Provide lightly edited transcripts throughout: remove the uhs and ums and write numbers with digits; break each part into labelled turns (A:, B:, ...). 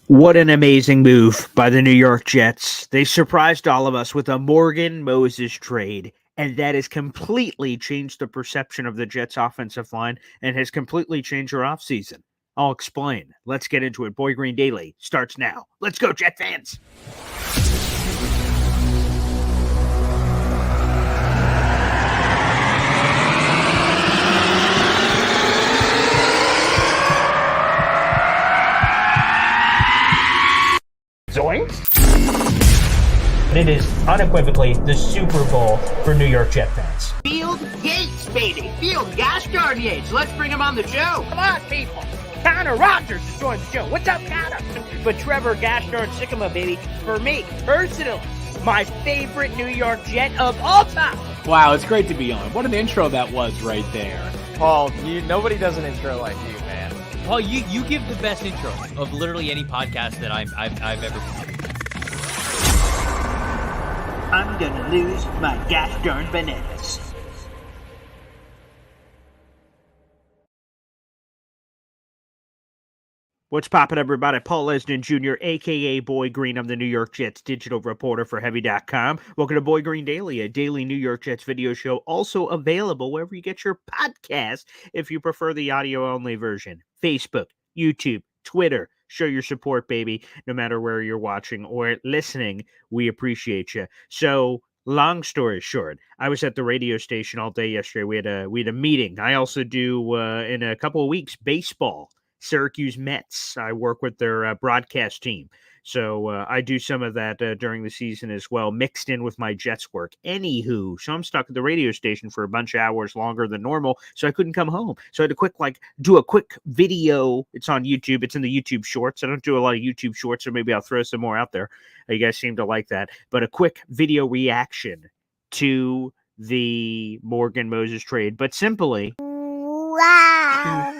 A: What an amazing move by the New York Jets. They surprised all of us with a Morgan Moses trade, and that has completely changed the perception of the Jets' offensive line and has completely changed their offseason. I'll explain. Let's get into it. Boy Green Daily starts now. Let's go, Jet fans. Zoinks! It is unequivocally the Super Bowl for New York Jet fans.
B: Field Yates, baby. Field Gosh darn Yates. Let's bring him on the show.
C: Come on, people. Connor Rogers is joining the show. What's up, Connor? But Trevor Gosh darn Sycamore, baby, for me, personally, my favorite New York Jet of all time.
D: Wow, it's great to be on. What an intro that was right there.
E: Paul, nobody does an intro like you, man.
F: Paul, you give the best intro of literally any podcast that I've ever been.
B: I'm gonna lose my gosh darn bananas.
A: What's poppin', everybody? Paul Lesden Jr., a.k.a. Boy Green. I'm the New York Jets digital reporter for Heavy.com. Welcome to Boy Green Daily, a daily New York Jets video show, also available wherever you get your podcast if you prefer the audio-only version. Facebook, YouTube, Twitter. Show your support, baby, no matter where you're watching or listening. We appreciate you. So, long story short, I was at the radio station all day yesterday. We had a meeting. I also do, in a couple of weeks, baseball. Syracuse Mets. I work with their broadcast team. So I do some of that during the season as well, mixed in with my Jets work. Anywho, so I'm stuck at the radio station for a bunch of hours longer than normal, so I couldn't come home. So I had to do a quick video. It's on YouTube. It's in the YouTube Shorts. I don't do a lot of YouTube Shorts, so maybe I'll throw some more out there. You guys seem to like that. But a quick video reaction to the Morgan Moses trade. But simply...
G: Wow.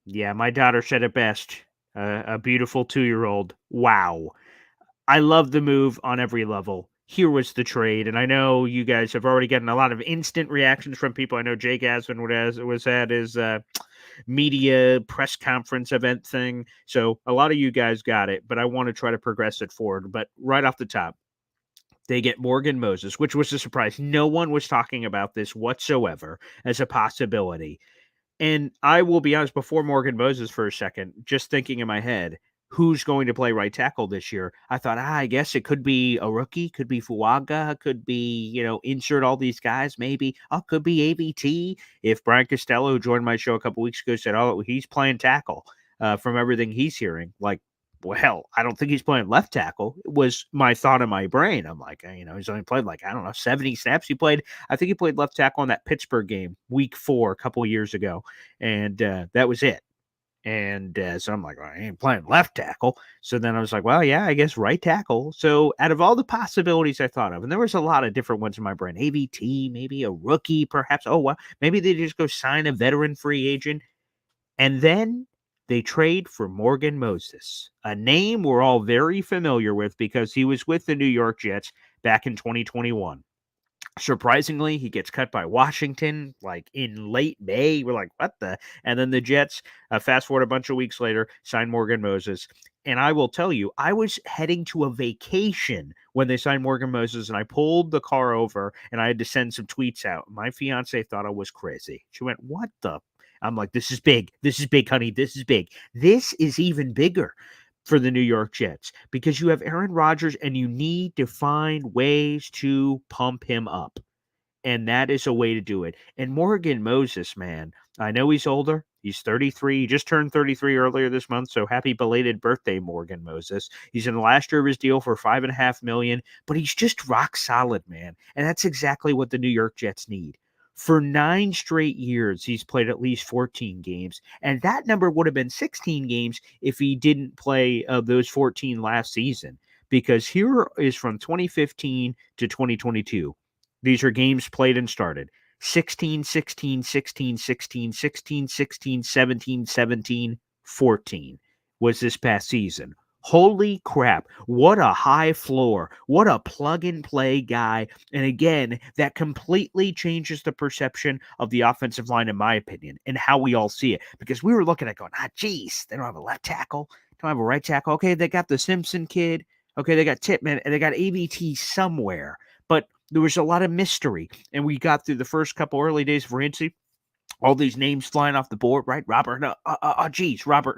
A: Yeah, my daughter said it best. A beautiful 2-year-old. Wow. I love the move on every level. Here was the trade, and I know you guys have already gotten a lot of instant reactions from people. I know Jake Asvin was at his media press conference event thing, so a lot of you guys got it, but I want to try to progress it forward. But right off the top, they get Morgan Moses, which was a surprise. No one was talking about this whatsoever as a possibility. And I will be honest, before Morgan Moses for a second, just thinking in my head, who's going to play right tackle this year? I thought, I guess it could be a rookie, could be Fuaga, could be, insert all these guys, maybe. Could be AVT. If Brian Costello, who joined my show a couple weeks ago, said, he's playing tackle from everything he's hearing, well, I don't think he's playing left tackle. It was my thought in my brain. I'm like, he's only played 70 snaps. I think he played left tackle in that Pittsburgh game, week 4, a couple years ago. And that was it. And so I'm like, I ain't playing left tackle. So then I was like, well, yeah, I guess right tackle. So out of all the possibilities I thought of, and there was a lot of different ones in my brain, AVT, maybe a rookie, perhaps. Oh, well, maybe they just go sign a veteran free agent. And then they trade for Morgan Moses, a name we're all very familiar with because he was with the New York Jets back in 2021. Surprisingly, he gets cut by Washington in late May. We're like, what the? And then the Jets, fast forward a bunch of weeks later, signed Morgan Moses. And I will tell you, I was heading to a vacation when they signed Morgan Moses, and I pulled the car over, and I had to send some tweets out. My fiance thought I was crazy. She went, what the? I'm like, this is big. This is big, honey. This is big. This is even bigger for the New York Jets because you have Aaron Rodgers and you need to find ways to pump him up. And that is a way to do it. And Morgan Moses, man, I know he's older. He's 33. He just turned 33 earlier this month. So happy belated birthday, Morgan Moses. He's in the last year of his deal for $5.5 million, but he's just rock solid, man. And that's exactly what the New York Jets need. For 9 straight years, he's played at least 14 games, and that number would have been 16 games if he didn't play those 14 last season, because here is from 2015 to 2022. These are games played and started. 16, 16, 16, 16, 16, 16, 17, 17, 14 was this past season. Holy crap, what a high floor, what a plug-and-play guy. And again, that completely changes the perception of the offensive line, in my opinion, and how we all see it. Because we were looking at going, geez, they don't have a left tackle. Don't have a right tackle. Okay, they got the Simpson kid. Okay, they got Tippmann, and they got ABT somewhere. But there was a lot of mystery, and we got through the first couple early days of Rancy. All these names flying off the board, right? Robert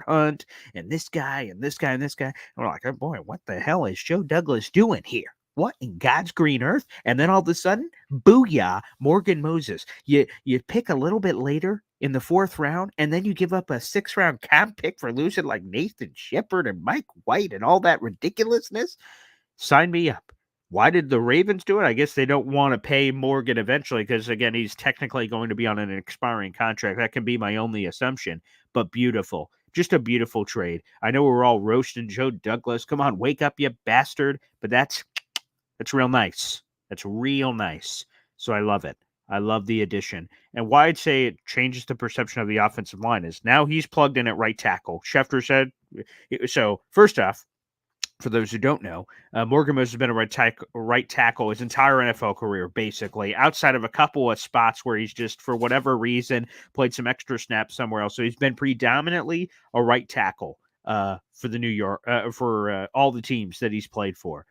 A: Hunt, and this guy, and this guy, and this guy. And we're like, oh boy, what the hell is Joe Douglas doing here? What in God's green earth? And then all of a sudden, booyah, Morgan Moses. You pick a little bit later in the 4th round, and then you give up a 6th-round comp pick for losing like Nathan Shepard and Mike White and all that ridiculousness. Sign me up. Why did the Ravens do it? I guess they don't want to pay Morgan eventually because, again, he's technically going to be on an expiring contract. That can be my only assumption, but beautiful. Just a beautiful trade. I know we're all roasting Joe Douglas. Come on, wake up, you bastard. But that's real nice. That's real nice. So I love it. I love the addition. And why I'd say it changes the perception of the offensive line is now he's plugged in at right tackle. Schefter said, so first off, for those who don't know, Morgan Moses has been a right tackle his entire NFL career, basically, outside of a couple of spots where he's just, for whatever reason, played some extra snaps somewhere else. So he's been predominantly a right tackle for the New York, for all the teams that he's played for.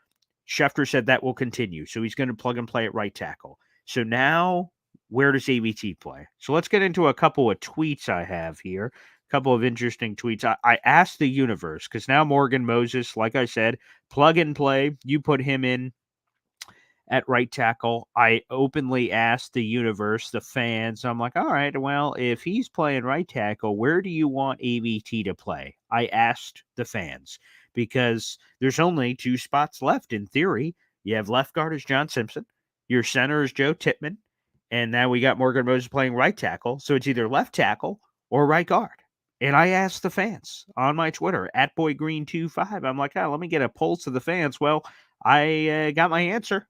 A: Schefter said that will continue. So he's going to plug and play at right tackle. So now, where does ABT play? So let's get into a couple of tweets I have here. Couple of interesting tweets. I asked the universe because now Morgan Moses, like I said, plug and play. You put him in at right tackle. I openly asked the universe, the fans. I'm like, all right, well, if he's playing right tackle, where do you want ABT to play? I asked the fans because there's only 2 spots left in theory. You have left guard as John Simpson. Your center is Joe Tippmann. And now we got Morgan Moses playing right tackle. So it's either left tackle or right guard. And I asked the fans on my Twitter, @BoyGreen25. I'm like, let me get a pulse of the fans. Well, I got my answer.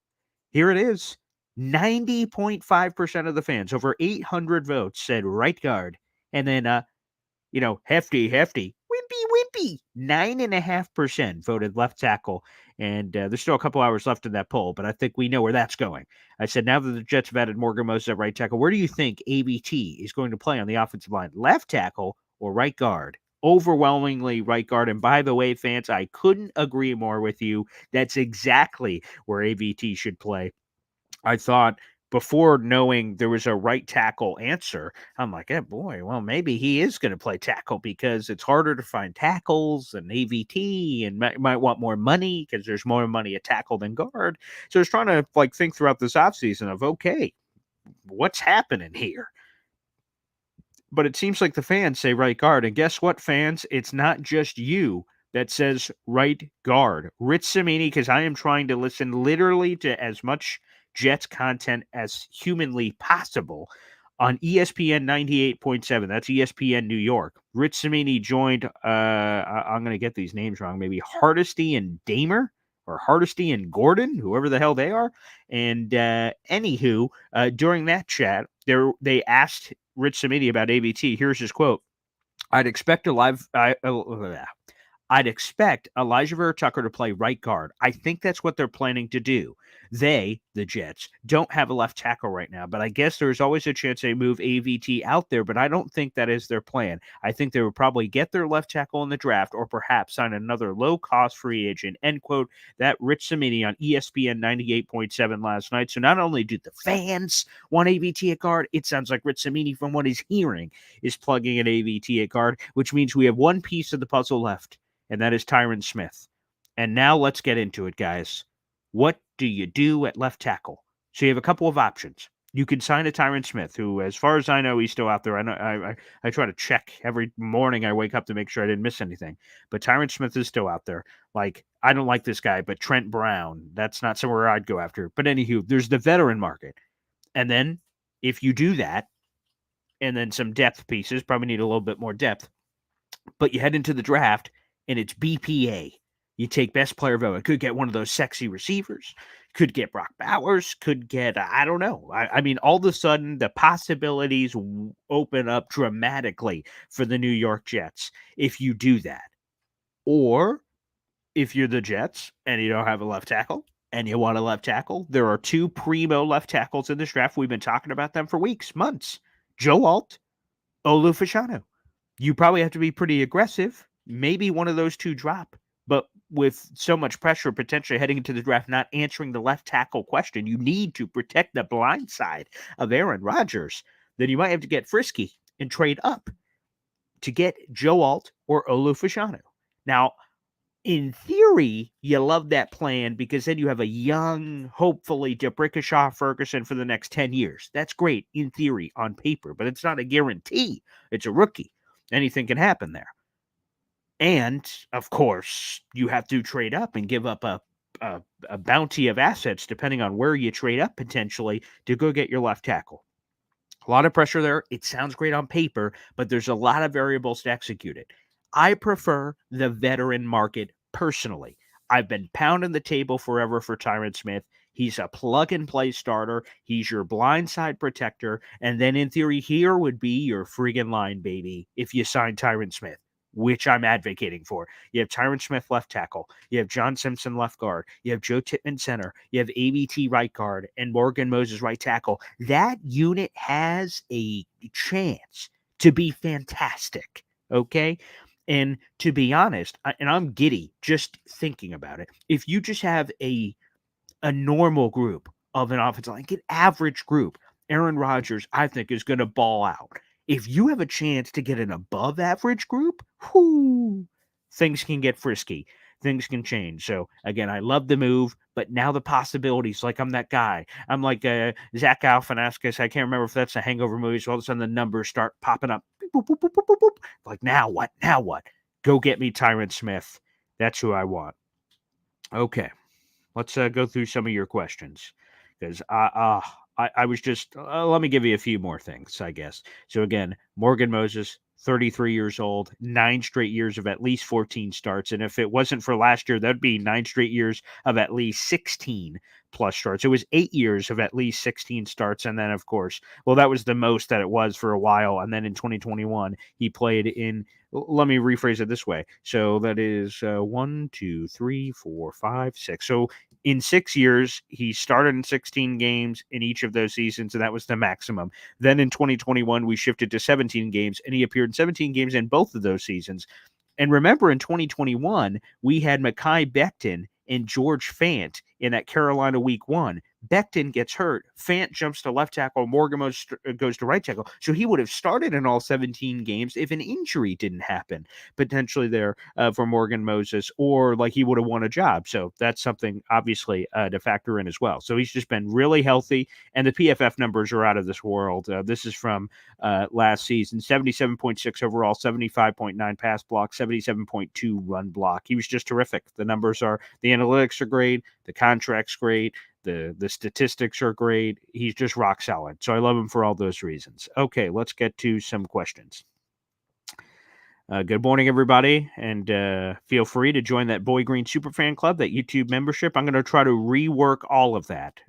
A: Here it is. 90.5% of the fans, over 800 votes, said right guard. And then, hefty, wimpy, 9.5% voted left tackle. And there's still a couple hours left in that poll, but I think we know where that's going. I said, now that the Jets have added Morgan Moses at right tackle, where do you think ABT is going to play on the offensive line? Left tackle or right guard? Overwhelmingly right guard. And by the way, fans, I couldn't agree more with you. That's exactly where ABT should play. I thought before knowing there was a right tackle answer, I'm like, boy, well, maybe he is going to play tackle because it's harder to find tackles and AVT and might want more money because there's more money at tackle than guard. So I was trying to think throughout this offseason of, okay, what's happening here? But it seems like the fans say right guard. And guess what, fans? It's not just you that says right guard. Rich Cimini, because I am trying to listen literally to as much Jets content as humanly possible on ESPN 98.7. That's ESPN New York. Rich Cimini joined, I'm going to get these names wrong, maybe Hardesty and Damer, or Hardesty and Gordon, whoever the hell they are. And anywho, during that chat, they asked Rich Cimini about ABT. Here's his quote. I'd expect Elijah Vera-Tucker to play right guard. I think that's what they're planning to do. They, the Jets, don't have a left tackle right now, but I guess there's always a chance they move AVT out there, but I don't think that is their plan. I think they will probably get their left tackle in the draft or perhaps sign another low-cost free agent, end quote. That Rich Cimini on ESPN 98.7 last night. So not only do the fans want AVT at guard, it sounds like Rich Cimini, from what he's hearing, is plugging an AVT at guard, which means we have one piece of the puzzle left, and that is Tyron Smith. And now let's get into it, guys. What do you do at left tackle? So you have a couple of options. You can sign a Tyron Smith, who, as far as I know, he's still out there. I try to check every morning I wake up to make sure I didn't miss anything. But Tyron Smith is still out there. I don't like this guy, but Trent Brown, that's not somewhere I'd go after. But anywho, there's the veteran market. And then if you do that, and then some depth pieces, probably need a little bit more depth, but you head into the draft, and it's BPA. You take best player vote. It could get one of those sexy receivers. Could get Brock Bowers. Could get, I don't know. I mean, all of a sudden, the possibilities open up dramatically for the New York Jets if you do that. Or if you're the Jets and you don't have a left tackle and you want a left tackle, there are 2 primo left tackles in this draft. We've been talking about them for weeks, months. Joe Alt, Olu Fashanu. You probably have to be pretty aggressive maybe one of those two drop. But with so much pressure potentially heading into the draft, not answering the left tackle question, you need to protect the blind side of Aaron Rodgers. Then you might have to get frisky and trade up to get Joe Alt or Olu Fashanu. Now, in theory, you love that plan because then you have a young, hopefully, D'Brickashaw Ferguson for the next 10 years. That's great in theory on paper, but it's not a guarantee. It's a rookie. Anything can happen there. And, of course, you have to trade up and give up a bounty of assets, depending on where you trade up potentially, to go get your left tackle. A lot of pressure there. It sounds great on paper, but there's a lot of variables to execute it. I prefer the veteran market personally. I've been pounding the table forever for Tyron Smith. He's a plug-and-play starter. He's your blindside protector. And then, in theory, here would be your friggin' line, baby, if you sign Tyron Smith, which I'm advocating for. You have Tyron Smith left tackle. You have John Simpson left guard. You have Joe Tippmann center. You have ABT right guard and Morgan Moses right tackle. That unit has a chance to be fantastic, okay? And to be honest, and I'm giddy just thinking about it, if you just have a normal group of an offensive line, an average group, Aaron Rodgers, I think, is going to ball out. If you have a chance to get an above average group, things can get frisky. Things can change. So, again, I love the move, but now the possibilities, like I'm that guy. I'm like Zach Galifianakis. I can't remember if that's a Hangover movie. So all of a sudden the numbers start popping up. Boop, boop, boop, boop, boop, boop. Like, now what? Now what? Go get me Tyron Smith. That's who I want. Okay. Let's go through some of your questions. Because I was just, let me give you a few more things, I guess. So, again, Morgan Moses, 33 years old, 9 straight years of at least 14 starts. And if it wasn't for last year, that'd be 9 straight years of at least 16 plus starts. It was 8 years of at least 16 starts. And then, of course, well, that was the most that it was for a while. And then in 2021, he played in, let me rephrase it this way. So that is 1, 2, 3, 4, 5, 6. So in 6 years, he started in 16 games in each of those seasons, and that was the maximum. Then in 2021, we shifted to 17 games, and he appeared in 17 games in both of those seasons. And remember, in 2021, we had Mekhi Becton and George Fant in that Carolina Week 1. Becton gets hurt. Fant jumps to left tackle. Morgan Moses goes to right tackle. So he would have started in all 17 games if an injury didn't happen, potentially there for Morgan Moses, or like he would have won a job. So that's something obviously to factor in as well. So he's just been really healthy, and the PFF numbers are out of this world. This is from last season: 77.6 overall, 75.9 pass block, 77.2 run block. He was just terrific. The numbers are, the analytics are great, the contract's great. The statistics are great. He's just rock solid. So I love him for all those reasons. Okay, let's get to some questions. Good morning, everybody. And feel free to join that Boy Green Superfan Club, that YouTube membership. I'm going to try to rework all of that.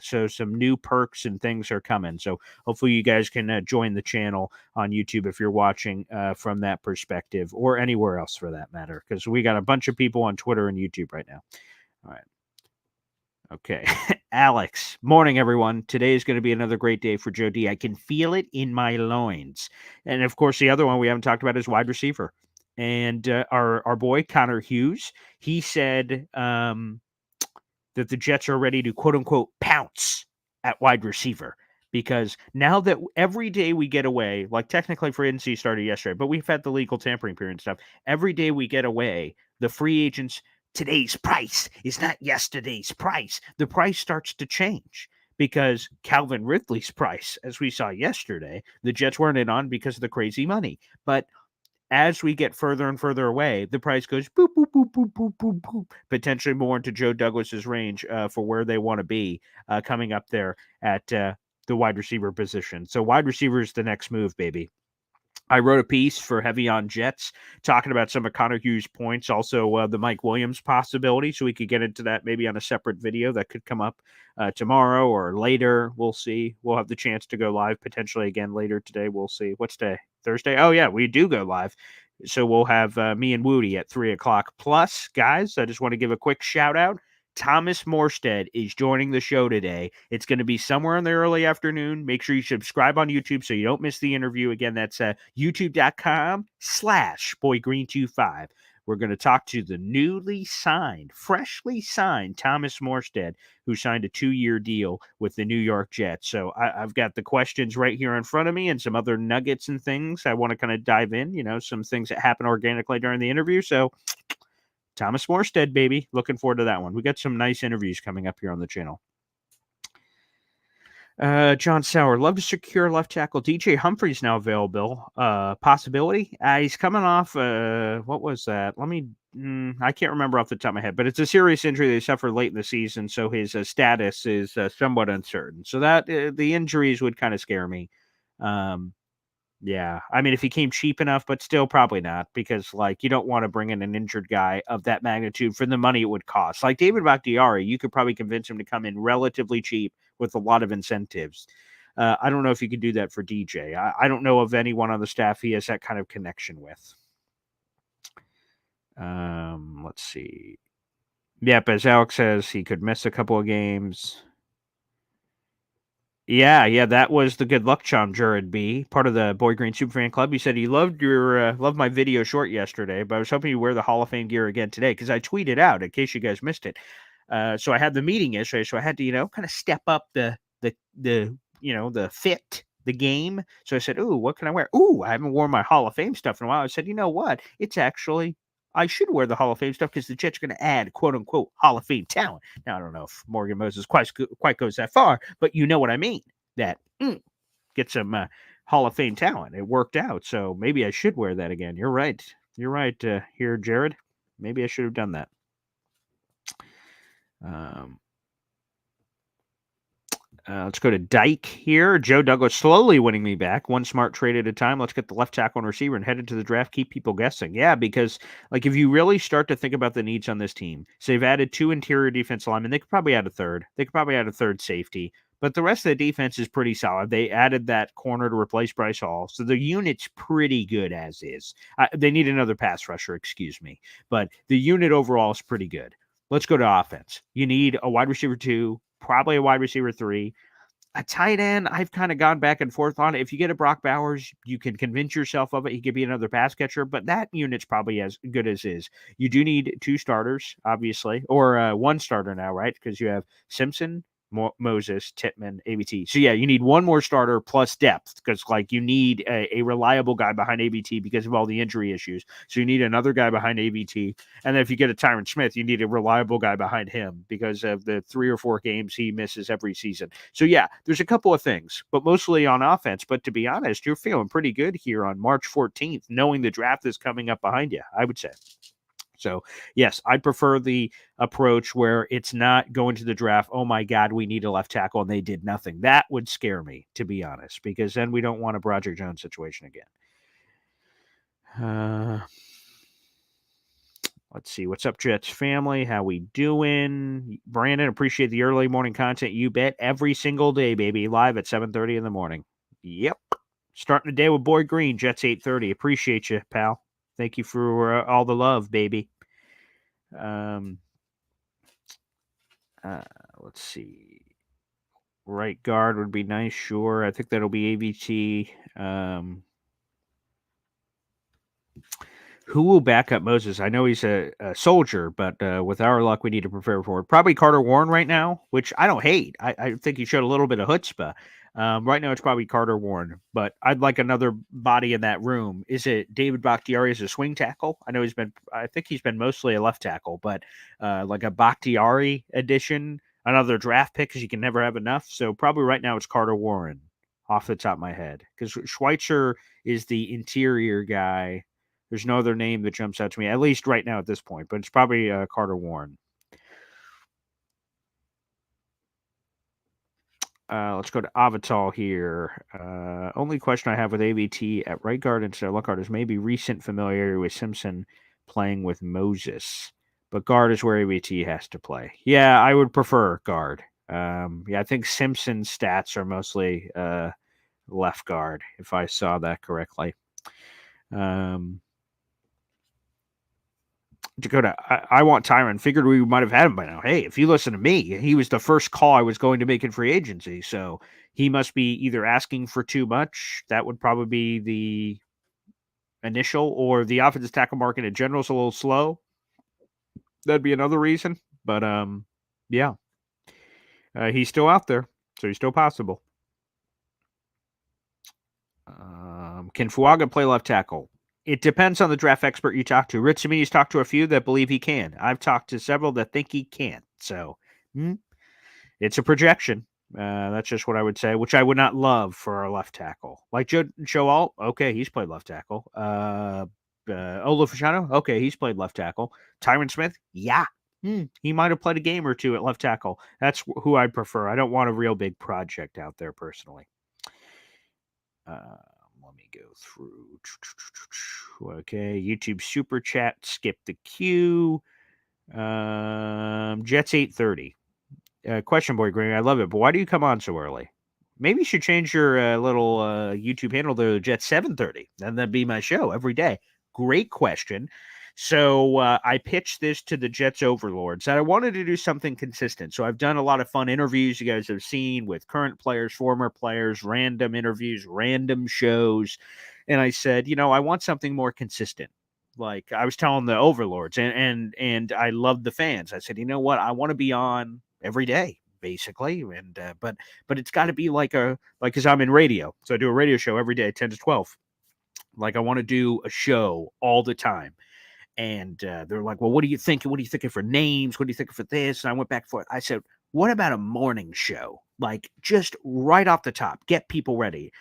A: So some new perks and things are coming. So hopefully you guys can join the channel on YouTube if you're watching from that perspective, or anywhere else for that matter, because we got a bunch of people on Twitter and YouTube right now. All right. Okay. Alex, morning, everyone. Today is going to be another great day for Joe D. I can feel it in my loins. And, of course, the other one we haven't talked about is wide receiver. And our boy, Connor Hughes, he said that the Jets are ready to, quote-unquote, pounce at wide receiver. Because now that every day we get away, like technically free agency started yesterday, but we've had the legal tampering period and stuff. Every day we get away, the free agents, today's price is not yesterday's price. The price starts to change because Calvin Ridley's price, as we saw yesterday, the Jets weren't in on because of the crazy money. But as we get further and further away, the price goes boop, boop, boop, boop, boop, boop, boop, potentially more into Joe Douglas's range for where they want to be coming up there at the wide receiver position. So wide receiver is the next move, baby. I wrote a piece for Heavy on Jets talking about some of Connor Hughes' points, also the Mike Williams possibility, so we could get into that maybe on a separate video that could come up tomorrow or later. We'll see. We'll have the chance to go live potentially again later today. We'll see. What's today? Thursday? Oh, yeah, we do go live. So we'll have me and Woody at 3 o'clock. Plus, guys, I just want to give a quick shout out Thomas Morstead is joining the show today. It's going to be somewhere in the early afternoon. Make sure you subscribe on YouTube so you don't miss the interview. Again, that's youtube.com/boygreen25. We're going to talk to the freshly signed Thomas Morstead, who signed a 2-year deal with the New York Jets. So I've got the questions right here in front of me and some other nuggets and things I want to kind of dive in, some things that happen organically during the interview. So Thomas Morstead, baby. Looking forward to that one. We got some nice interviews coming up here on the channel. John Sauer, love to secure left tackle. DJ Humphries now available. Possibility. He's coming off. What was that? I can't remember off the top of my head, but it's a serious injury they suffered late in the season, so his status is somewhat uncertain. So that the injuries would kind of scare me. Yeah, I mean, if he came cheap enough, but still probably not, because you don't want to bring in an injured guy of that magnitude for the money it would cost. Like David Bakhtiari, you could probably convince him to come in relatively cheap with a lot of incentives. I don't know if you could do that for DJ. I don't know of anyone on the staff he has that kind of connection with. Let's see. Yep, as Alex says, he could miss a couple of games. Yeah, that was the good luck charm, Jared B, part of the Boy Green Superfan Club. He said he loved my video short yesterday, but I was hoping you wear the Hall of Fame gear again today because I tweeted out in case you guys missed it. So I had the meeting yesterday, so I had to kind of step up the fit, the game. So I said, "Ooh, what can I wear? Ooh, I haven't worn my Hall of Fame stuff in a while." I said, "You know what? It's actually." I should wear the Hall of Fame stuff because the Jets are going to add "quote unquote" Hall of Fame talent. Now I don't know if Morgan Moses quite goes that far, but you know what I mean. That get some Hall of Fame talent. It worked out, so maybe I should wear that again. You're right. Here, Jared. Maybe I should have done that. Let's go to Dyke here. Joe Douglas slowly winning me back. One smart trade at a time. Let's get the left tackle and receiver and head into the draft. Keep people guessing. Yeah, because if you really start to think about the needs on this team, so they've added 2 interior defense linemen. They could probably add a third. They could probably add a third safety. But the rest of the defense is pretty solid. They added that corner to replace Bryce Hall. So the unit's pretty good as is. They need another pass rusher, excuse me. But the unit overall is pretty good. Let's go to offense. You need a wide receiver 2, probably a wide receiver 3. A tight end, I've kind of gone back and forth on it. If you get a Brock Bowers, you can convince yourself of it. He could be another pass catcher, but that unit's probably as good as is. You do need 2 starters, obviously, or 1 starter now, right? Because you have Simpson, Moses, Tippmann, ABT. So yeah, you need 1 more starter plus depth because you need a reliable guy behind ABT because of all the injury issues. So you need another guy behind ABT. And then if you get a Tyron Smith, you need a reliable guy behind him because of the 3 or 4 games he misses every season. So yeah, there's a couple of things, but mostly on offense. But to be honest, you're feeling pretty good here on March 14th, knowing the draft is coming up behind you, I would say. So, yes, I prefer the approach where it's not going to the draft, oh, my God, we need a left tackle, and they did nothing. That would scare me, to be honest, because then we don't want a Broderick Jones situation again. Let's see. What's up, Jets family? How we doing? Brandon, appreciate the early morning content. You bet. Every single day, baby. Live at 7:30 in the morning. Yep. Starting the day with Boy Green, Jets 8:30. Appreciate you, pal. Thank you for all the love, baby. Let's see. Right guard would be nice, sure. I think that'll be AVT. Who will back up Moses? I know he's a soldier, but with our luck, we need to prepare for it. Probably Carter Warren right now, which I don't hate. I think he showed a little bit of chutzpah. Right now, it's probably Carter Warren, but I'd like another body in that room. Is it David Bakhtiari as a swing tackle? I think he's been mostly a left tackle, but like a Bakhtiari addition, another draft pick because you can never have enough. So probably right now it's Carter Warren off the top of my head because Schweitzer is the interior guy. There's no other name that jumps out to me, at least right now at this point, but it's probably Carter Warren. Let's go to Avatal here. Only question I have with AVT at right guard instead of left guard is maybe recent familiarity with Simpson playing with Moses. But guard is where AVT has to play. Yeah, I would prefer guard. I think Simpson's stats are mostly left guard, if I saw that correctly. Dakota, I want Tyron. Figured we might have had him by now. Hey, if you listen to me, he was the first call I was going to make in free agency. So he must be either asking for too much. That would probably be the initial, or the offensive tackle market in general is a little slow. That'd be another reason. But yeah, he's still out there, so he's still possible. Can Fuaga play left tackle? It depends on the draft expert you talk to. Rich Samini's talked to a few that believe he can. I've talked to several that think he can't. So it's a projection. That's just what I would say, which I would not love for our left tackle. Like Joe Alt, okay, he's played left tackle. Olafashano, okay, he's played left tackle. Tyron Smith, yeah. He might have played a game or two at left tackle. That's who I'd prefer. I don't want a real big project out there personally. Let me go through. Okay, YouTube super chat. Skip the queue. Jets 8:30. Question boy Green, I love it, but why do you come on so early? Maybe you should change your little YouTube handle to Jets 7:30, and that'd be my show every day. Great question. So I pitched this to the Jets overlords that I wanted to do something consistent. So I've done a lot of fun interviews you guys have seen with current players, former players, random interviews, random shows. And I said, I want something more consistent. Like I was telling the overlords and I love the fans. I said, you know what? I want to be on every day, basically. And but it's got to be because I'm in radio. So I do a radio show every day, 10 to 12. Like I want to do a show all the time. And they're like, well, what are you thinking? What are you thinking for names? What are you thinking for this? And I went back and forth. I said, what about a morning show? Like just right off the top, get people ready.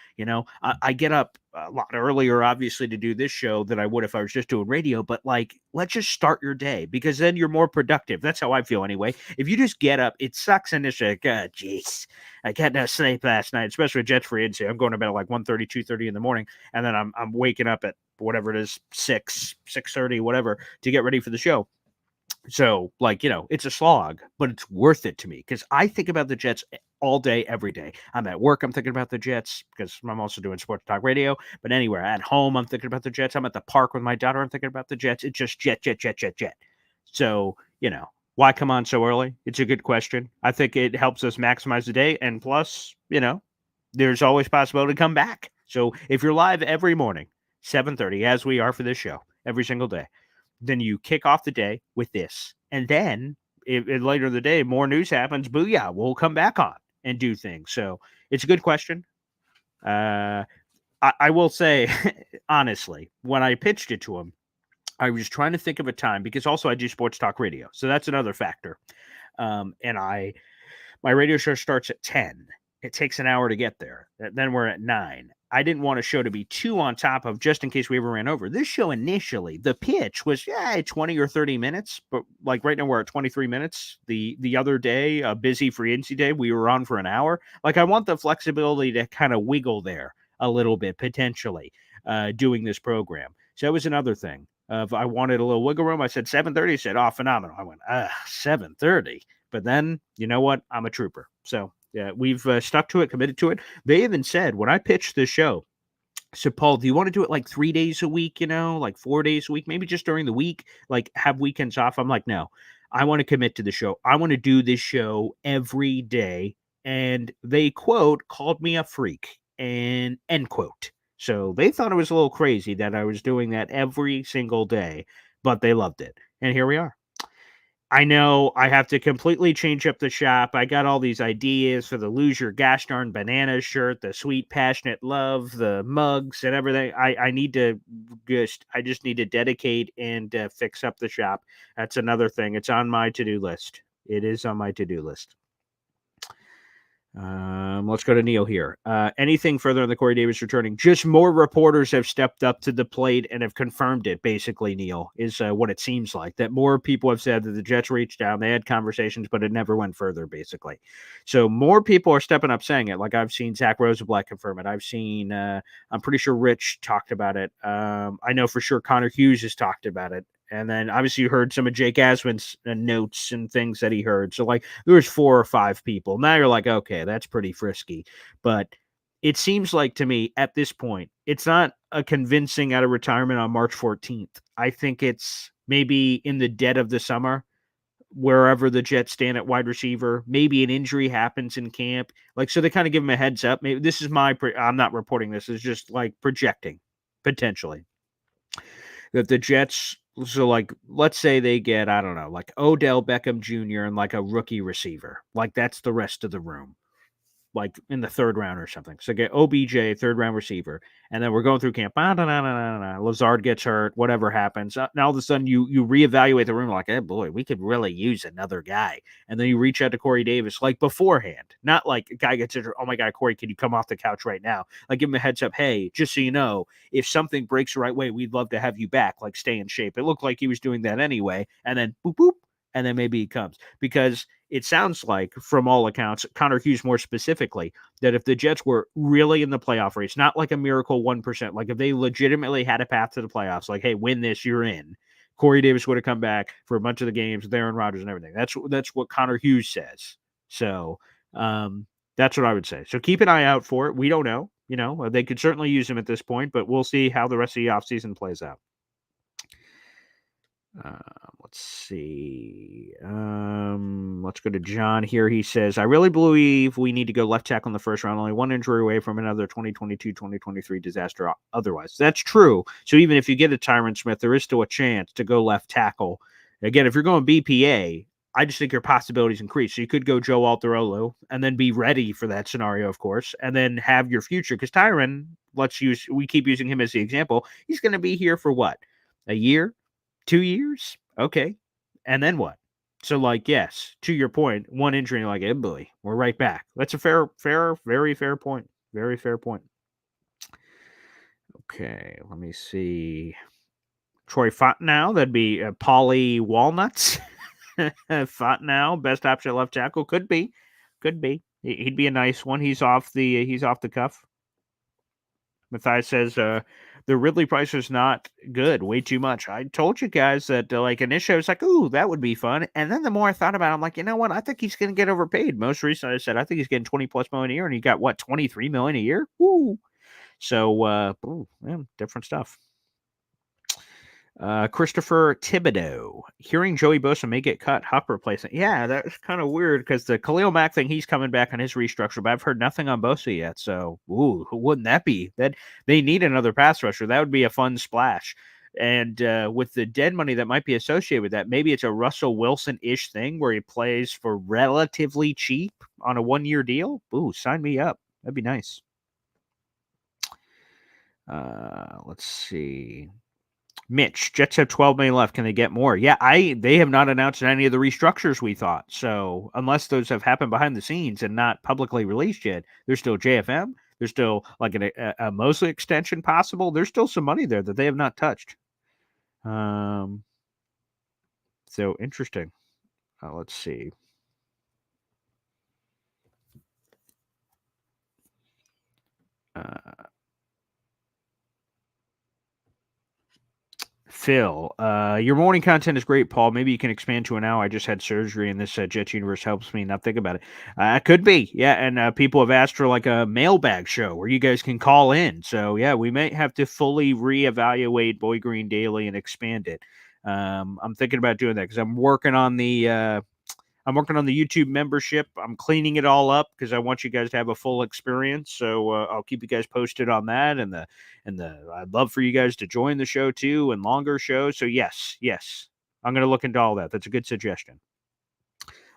A: I get up a lot earlier, obviously, to do this show than I would if I was just doing radio. But let's just start your day because then you're more productive. That's how I feel anyway. If you just get up, it sucks initially. Like, jeez, I can't sleep last night, especially with Jets free agency. I'm going to bed at 1:30, 2:30 in the morning. And then I'm waking up at whatever it is, 6:30, whatever, to get ready for the show. So, it's a slog, but it's worth it to me because I think about the Jets all day, every day. I'm at work, I'm thinking about the Jets because I'm also doing sports talk radio. But anywhere at home, I'm thinking about the Jets. I'm at the park with my daughter, I'm thinking about the Jets. It's just jet. So, why come on so early? It's a good question. I think it helps us maximize the day. And plus, there's always possibility to come back. So if you're live every morning, 7:30, as we are for this show, every single day, then you kick off the day with this. And then later in the day, more news happens. Booyah, we'll come back on and do things. So it's a good question. I will say, honestly, when I pitched it to him, I was trying to think of a time because also I do sports talk radio. So that's another factor. And my radio show starts at 10. It takes an hour to get there. Then we're at 9. I didn't want a show to be too on top of just in case we ever ran over. This show initially, the pitch was 20 or 30 minutes, but right now we're at 23 minutes. The other day, a busy free agency day, we were on for an hour. I want the flexibility to kind of wiggle there a little bit potentially doing this program. So that was another thing. I wanted a little wiggle room. I said 7:30. He said, phenomenal. I went 7:30. But then, you know what? I'm a trooper. So yeah, we've stuck to it, committed to it. They even said when I pitched this show, said, Paul, do you want to do it 3 days a week, 4 days a week, maybe just during the week, have weekends off? I'm like, no, I want to commit to the show. I want to do this show every day. And they, quote, called me a freak, and end quote. So they thought it was a little crazy that I was doing that every single day, but they loved it. And here we are. I know I have to completely change up the shop. I got all these ideas for the Lose Your Gosh Darn Bananas shirt, the Sweet Passionate Love, the mugs, and everything. I just need to dedicate and fix up the shop. That's another thing. It's on my to-do list. It is on my to-do list. Let's go to Neil here. Anything further on the Corey Davis returning? Just more reporters have stepped up to the plate and have confirmed it, basically, Neil, is what it seems like. That more people have said that the Jets reached out, they had conversations, but it never went further, basically. So more people are stepping up saying it. I've seen Zach Rosenblatt confirm it. I've seen, I'm pretty sure Rich talked about it. I know for sure Connor Hughes has talked about it. And then obviously you heard some of Jake Aswin's notes and things that he heard. So there was 4 or 5 people. Now you're like, okay, that's pretty frisky. But it seems like to me at this point, it's not a convincing out of retirement on March 14th. I think it's maybe in the dead of the summer, wherever the Jets stand at wide receiver. Maybe an injury happens in camp. Like, so they kind of give him a heads up. Maybe this is I'm not reporting this. It's just like projecting potentially that the Jets, so like, let's say they get, I don't know, like Odell Beckham Jr. and like a rookie receiver. Like, that's the rest of the room, like in the third round or something. So get OBJ, third round receiver, and then we're going through camp. Lazard gets hurt, whatever happens. Now all of a sudden you reevaluate the room like, hey boy, we could really use another guy. And then you reach out to Corey Davis like beforehand, not like a guy gets injured. Oh my God, Corey, can you come off the couch right now? Like, give him a heads up. Hey, just so you know, if something breaks the right way, we'd love to have you back. Like, stay in shape. It looked like he was doing that anyway. And then boop, boop. And then maybe he comes, because it sounds like, from all accounts, Connor Hughes more specifically, that if the Jets were really in the playoff race, not like a miracle 1%, like if they legitimately had a path to the playoffs, like, hey, win this, you're in, Corey Davis would have come back for a bunch of the games with Aaron Rodgers and everything. That's what Connor Hughes says. So that's what I would say. So keep an eye out for it. We don't know. You know, they could certainly use him at this point, but we'll see how the rest of the offseason plays out. Let's see. Let's go to John here. He says, I really believe we need to go left tackle in the first round, only one injury away from another 2022-2023 disaster otherwise. That's true. So even if you get a Tyron Smith, there is still a chance to go left tackle. Again, if you're going BPA, I just think your possibilities increase. So you could go Joe Alterolo and then be ready for that scenario, of course, and then have your future. Because Tyron, we keep using him as the example. He's going to be here for what? A year? 2 years? Okay. And then what? So, like, yes, to your point, one injury, like, hey, boy, we're right back. That's a very fair point. Very fair point. Okay, let me see. Troy Fontenot, that'd be Paulie Walnuts. Fontenot, best option at left tackle. Could be. He'd be a nice one. He's off the cuff. Matthias says, the Ridley Price is not good. Way too much. I told you guys that, like, initially I was like, ooh, that would be fun. And then the more I thought about it, I'm like, you know what? I think he's going to get overpaid. Most recently I said, I think he's getting $20+ million a year, and he got, what, $23 million a year? Woo! So, different stuff. Christopher Thibodeau. Hearing Joey Bosa may get cut, Huck replacement. Yeah, that's kind of weird, because the Khalil Mack thing, he's coming back on his restructure, but I've heard nothing on Bosa yet. So, wouldn't that be? That they need another pass rusher. That would be a fun splash. And with the dead money that might be associated with that, maybe it's a Russell Wilson-ish thing where he plays for relatively cheap on a 1-year deal. Ooh, sign me up. That'd be nice. Let's see. Mitch, Jets have $12 million left. Can they get more? Yeah, they have not announced any of the restructures we thought. So unless those have happened behind the scenes and not publicly released yet, there's still JFM. There's still like a Mosley extension possible. There's still some money there that they have not touched. So interesting. Let's see. Phil, your morning content is great, Paul. Maybe you can expand to an hour. I just had surgery, and this Jets Universe helps me not think about it. Could be, yeah. And people have asked for like a mailbag show where you guys can call in. So yeah, we may have to fully reevaluate Boy Green Daily and expand it. I'm thinking about doing that because I'm working on the YouTube membership. I'm cleaning it all up because I want you guys to have a full experience. So I'll keep you guys posted on that. And I'd love for you guys to join the show too, and longer shows. So yes, I'm going to look into all that. That's a good suggestion.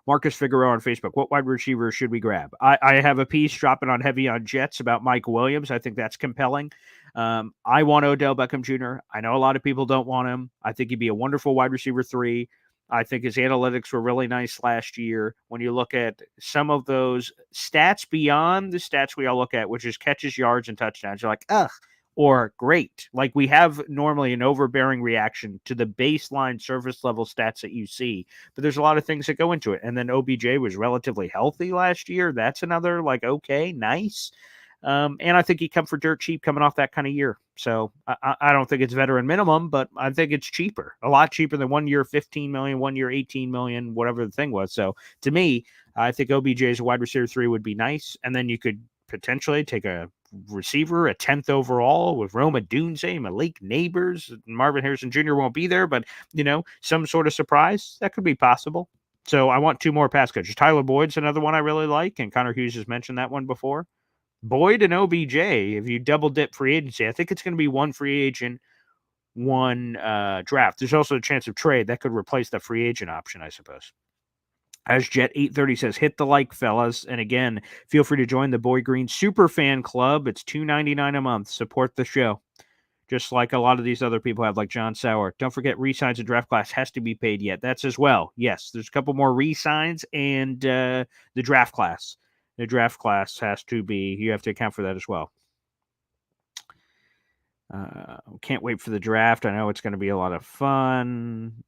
A: Marcus Figueroa on Facebook. What wide receiver should we grab? I have a piece dropping on Heavy on Jets about Mike Williams. I think that's compelling. I want Odell Beckham Jr. I know a lot of people don't want him. I think he'd be a wonderful wide receiver 3. I think his analytics were really nice last year. When you look at some of those stats beyond the stats we all look at, which is catches, yards, and touchdowns, you're like, ugh, or great. Like, we have normally an overbearing reaction to the baseline surface level stats that you see, but there's a lot of things that go into it. And then OBJ was relatively healthy last year. That's another, like, okay, nice. And I think he come for dirt cheap coming off that kind of year. So I don't think it's veteran minimum, but I think it's cheaper, a lot cheaper than 1 year, $15 million, 1 year, $18 million, whatever the thing was. So to me, I think OBJ as a wide receiver 3 would be nice. And then you could potentially take a receiver, a 10th overall with Roma Dunze, Malik Neighbors. Marvin Harrison Jr. won't be there, but, some sort of surprise, that could be possible. So I want 2 more pass catchers. Tyler Boyd's another one I really like, and Connor Hughes has mentioned that one before. Boyd and OBJ, if you double dip free agency, I think it's going to be one free agent, one draft. There's also a chance of trade that could replace the free agent option, I suppose. As Jet 830 says, hit the like, fellas. And again, feel free to join the Boy Green Super Fan Club. It's $2.99 a month. Support the show. Just like a lot of these other people have, like John Sauer. Don't forget, re-signs and draft class has to be paid yet. That's as well. Yes, there's a couple more re-signs and the draft class. The draft class has to be, you have to account for that as well. Can't wait for the draft. I know it's going to be a lot of fun.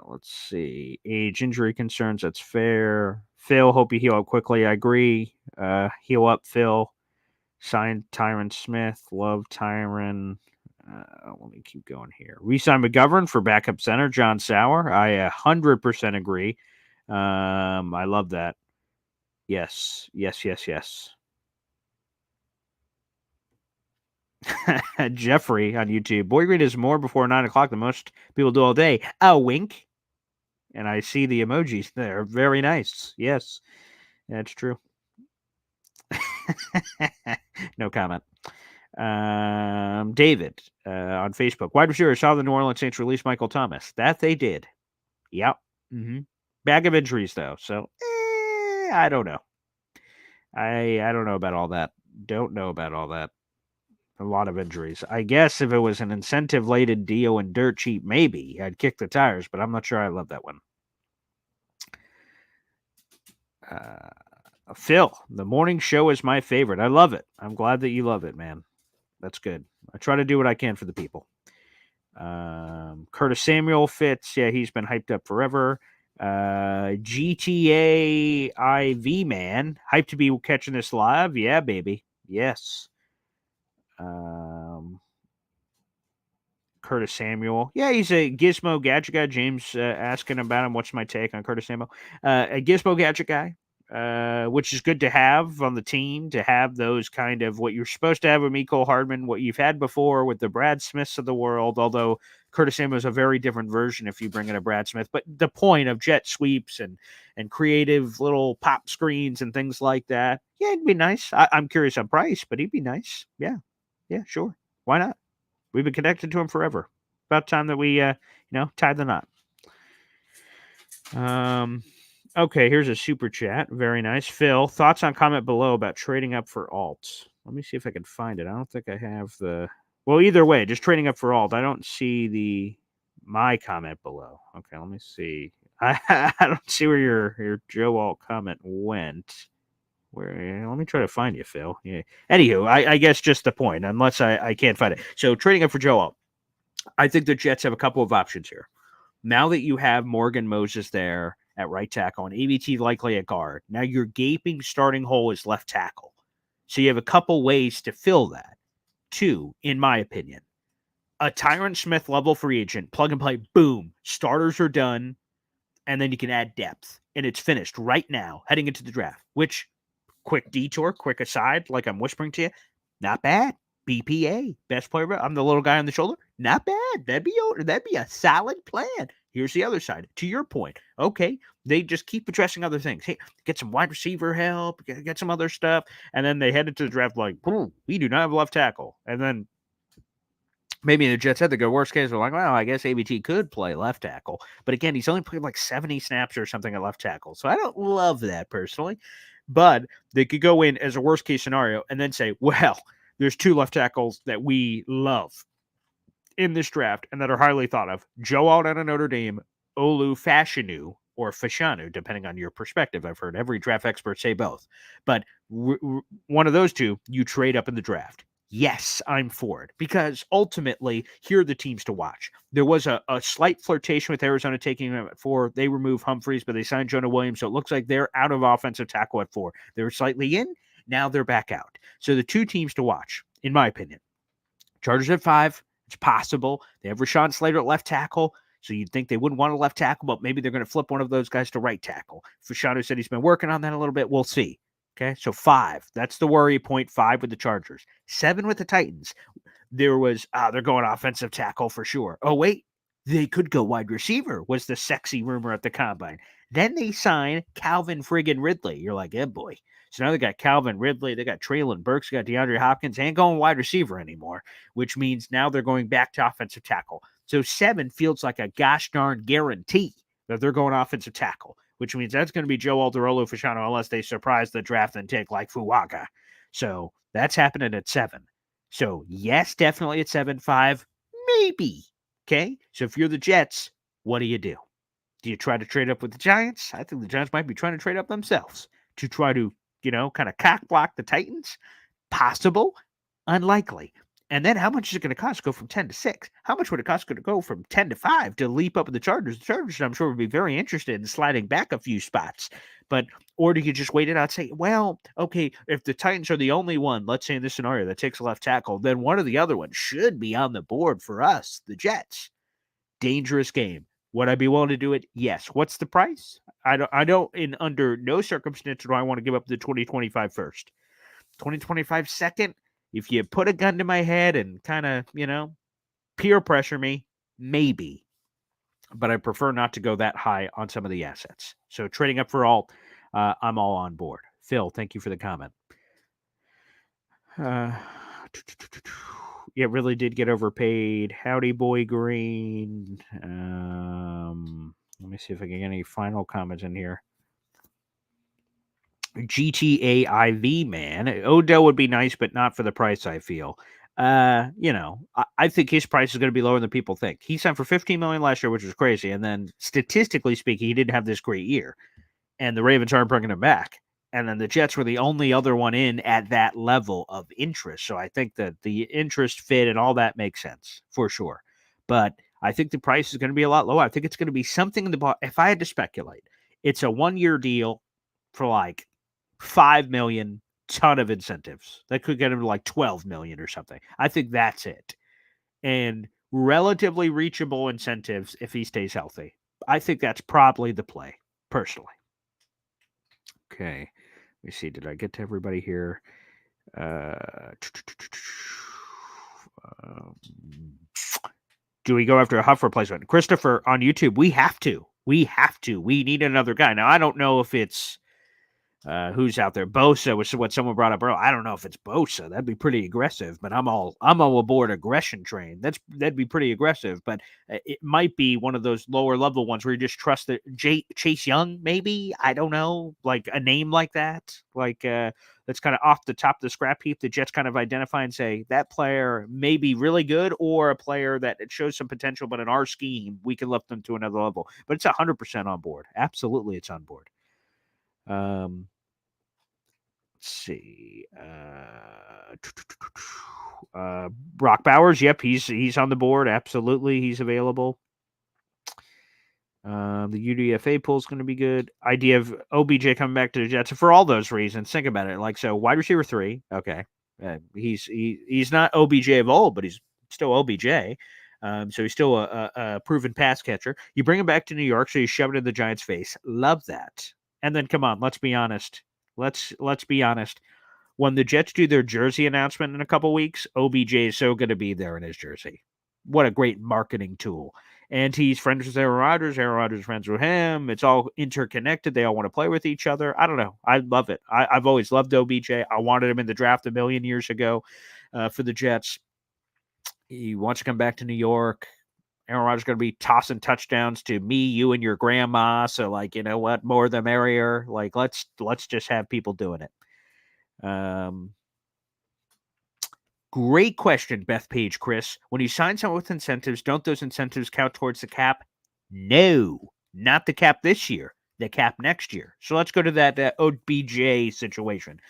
A: Let's see. Age, injury concerns. That's fair. Phil, hope you heal up quickly. I agree. Heal up, Phil. Signed Tyron Smith. Love Tyron. Let me keep going here. Resign McGovern for backup center. John Sauer. I 100% agree. I love that. Yes. Jeffrey on YouTube. Boy Green is more before 9 o'clock than most people do all day. A wink. And I see the emojis there. Very nice. Yes, that's true. No comment. David on Facebook. Wide receiver saw the New Orleans Saints release Michael Thomas. That they did. Yep. Bag of injuries, though. So, I don't know. I don't know about all that. Don't know about all that. A lot of injuries. I guess if it was an incentive-laden Dio and dirt cheap, maybe I'd kick the tires, but I'm not sure I love that one. Phil, the morning show is my favorite. I love it. I'm glad that you love it, man. That's good. I try to do what I can for the people. Curtis Samuel fits. Yeah, he's been hyped up forever. GTA IV man, hyped to be catching this live. Yeah, baby. Yes. Curtis Samuel. Yeah, he's a Gizmo gadget guy. James asking about him. What's my take on Curtis Samuel? A Gizmo gadget guy, which is good to have on the team, to have those kind of what you're supposed to have with Mecole Hardman, what you've had before with the Brad Smiths of the world, although Curtis Samuel is a very different version if you bring in a Brad Smith. But the point of jet sweeps and creative little pop screens and things like that, yeah, it'd be nice. I'm curious on price, but he'd be nice. Yeah, sure. Why not? We've been connected to him forever. About time that we, tie the knot. Okay, here's a super chat. Very nice. Phil, thoughts on comment below about trading up for alts. Let me see if I can find it. I don't think I have the... Well, either way, just trading up for alt. I don't see my comment below. Okay, let me see. I don't see where your Joe Alt comment went. Let me try to find you, Phil. Yeah. Anywho, I guess just the point, unless I can't find it. So trading up for Joe Alt. I think the Jets have a couple of options here. Now that you have Morgan Moses there at right tackle and ABT likely at guard, now your gaping starting hole is left tackle. So you have a couple ways to fill that. 2, in my opinion, a Tyron Smith level free agent, plug and play, boom, starters are done, and then you can add depth, and it's finished right now, heading into the draft, which, quick detour, quick aside, like I'm whispering to you, not bad. BPA, best player. I'm the little guy on the shoulder. Not bad. That'd be a solid plan. Here's the other side. To your point, okay, they just keep addressing other things. Hey, get some wide receiver help, get some other stuff, and then they head into the draft like, we do not have a left tackle. And then maybe the Jets had to go worst case. They're like, well, I guess ABT could play left tackle, but again, he's only played like 70 snaps or something at left tackle, so I don't love that personally. But they could go in as a worst case scenario and then say, well, there's 2 left tackles that we love in this draft and that are highly thought of. Joe Alt out of Notre Dame, Olu Fashanu, or Fashanu, depending on your perspective. I've heard every draft expert say both. But one of those 2, you trade up in the draft. Yes, I'm for it. Because ultimately, here are the teams to watch. There was a slight flirtation with Arizona taking them at 4. They removed Humphreys, but they signed Jonah Williams. So it looks like they're out of offensive tackle at 4. They were slightly in. Now they're back out. So the 2 teams to watch, in my opinion. Chargers at 5. It's possible. They have Rashawn Slater at left tackle. So you'd think they wouldn't want a left tackle, but maybe they're going to flip one of those guys to right tackle. Fashanu said he's been working on that a little bit. We'll see. Okay, so 5. That's the worry point. 5 with the Chargers. 7 with the Titans. There was, they're going offensive tackle for sure. Oh, wait, they could go wide receiver, was the sexy rumor at the combine. Then they sign Calvin friggin' Ridley. You're like, yeah, boy. So now they got Calvin Ridley, they got Treylon Burks, they got DeAndre Hopkins, ain't going wide receiver anymore, which means now they're going back to offensive tackle. So 7 feels like a gosh darn guarantee that they're going offensive tackle, which means that's going to be Joe Alderolo Fasciano unless they surprise the draft and take like Fuaga. So that's happening at 7. So yes, definitely at 7-5, maybe. Okay, so if you're the Jets, what do? Do you try to trade up with the Giants? I think the Giants might be trying to trade up themselves to try to, kind of cock block the Titans. Possible, unlikely. And then how much is it going to cost to go from 10 to 6? How much would it cost to go from 10 to 5 to leap up with the Chargers? The Chargers, I'm sure, would be very interested in sliding back a few spots. Or do you just wait it out and say, well, okay, if the Titans are the only one, let's say in this scenario, that takes a left tackle, then one of the other ones should be on the board for us, the Jets. Dangerous game. Would I be willing to do it? Yes. What's the price? I don't, in under no circumstance do I want to give up the 2025 first. 2025 second, if you put a gun to my head and kind of, peer pressure me, maybe. But I prefer not to go that high on some of the assets. So trading up for all, I'm all on board. Phil, thank you for the comment. It really did get overpaid. Howdy, Boy Green. Let me see if I can get any final comments in here. GTA IV, man. Odell would be nice, but not for the price, I feel. I think his price is going to be lower than people think. He signed for $15 million last year, which was crazy. And then statistically speaking, he didn't have this great year. And the Ravens aren't bringing him back. And then the Jets were the only other one in at that level of interest. So I think that the interest fit and all that makes sense for sure. But I think the price is going to be a lot lower. I think it's going to be something in the, if I had to speculate, it's a 1-year deal for like $5 million, ton of incentives. That could get him to like $12 million or something. I think that's it. And relatively reachable incentives if he stays healthy. I think that's probably the play, personally. Okay. Let me see. Did I get to everybody here? Do we go after a Huff replacement? Christopher on YouTube, we have to. We need another guy. Now, I don't know if it's who's out there. Bosa was what someone brought up earlier. I don't know if it's Bosa. That'd be pretty aggressive, but I'm all aboard aggression train. That'd be pretty aggressive, but it might be one of those lower level ones where you just trust that Chase Young, maybe. I don't know, like a name like that, like that's kind of off the top of the scrap heap. The Jets kind of identify and say that player may be really good, or a player that it shows some potential, but in our scheme we can lift them to another level. But it's 100% on board. Absolutely, it's on board. Let's see. Brock Bowers. Yep, he's on the board. Absolutely, he's available. The UDFA pool is going to be good. Idea of OBJ coming back to the Jets for all those reasons. Think about it. Like, so wide receiver 3. Okay, he's not OBJ of old, but he's still OBJ. So he's still a proven pass catcher. You bring him back to New York, so you shove it in the Giants' face. Love that. And then come on, let's be honest. Let's be honest. When the Jets do their jersey announcement in a couple weeks, OBJ is so going to be there in his jersey. What a great marketing tool. And he's friends with Aaron Rodgers. Aaron Rodgers is friends with him. It's all interconnected. They all want to play with each other. I don't know. I love it. I've always loved OBJ. I wanted him in the draft 1,000,000 years ago for the Jets. He wants to come back to New York. Aaron Rodgers is going to be tossing touchdowns to me, you, and your grandma. So, like, you know what? More the merrier. Like, let's just have people doing it. Great question, Beth Page, Chris. When you sign someone with incentives, don't those incentives count towards the cap? No, not the cap this year. The cap next year. So let's go to that OBJ situation.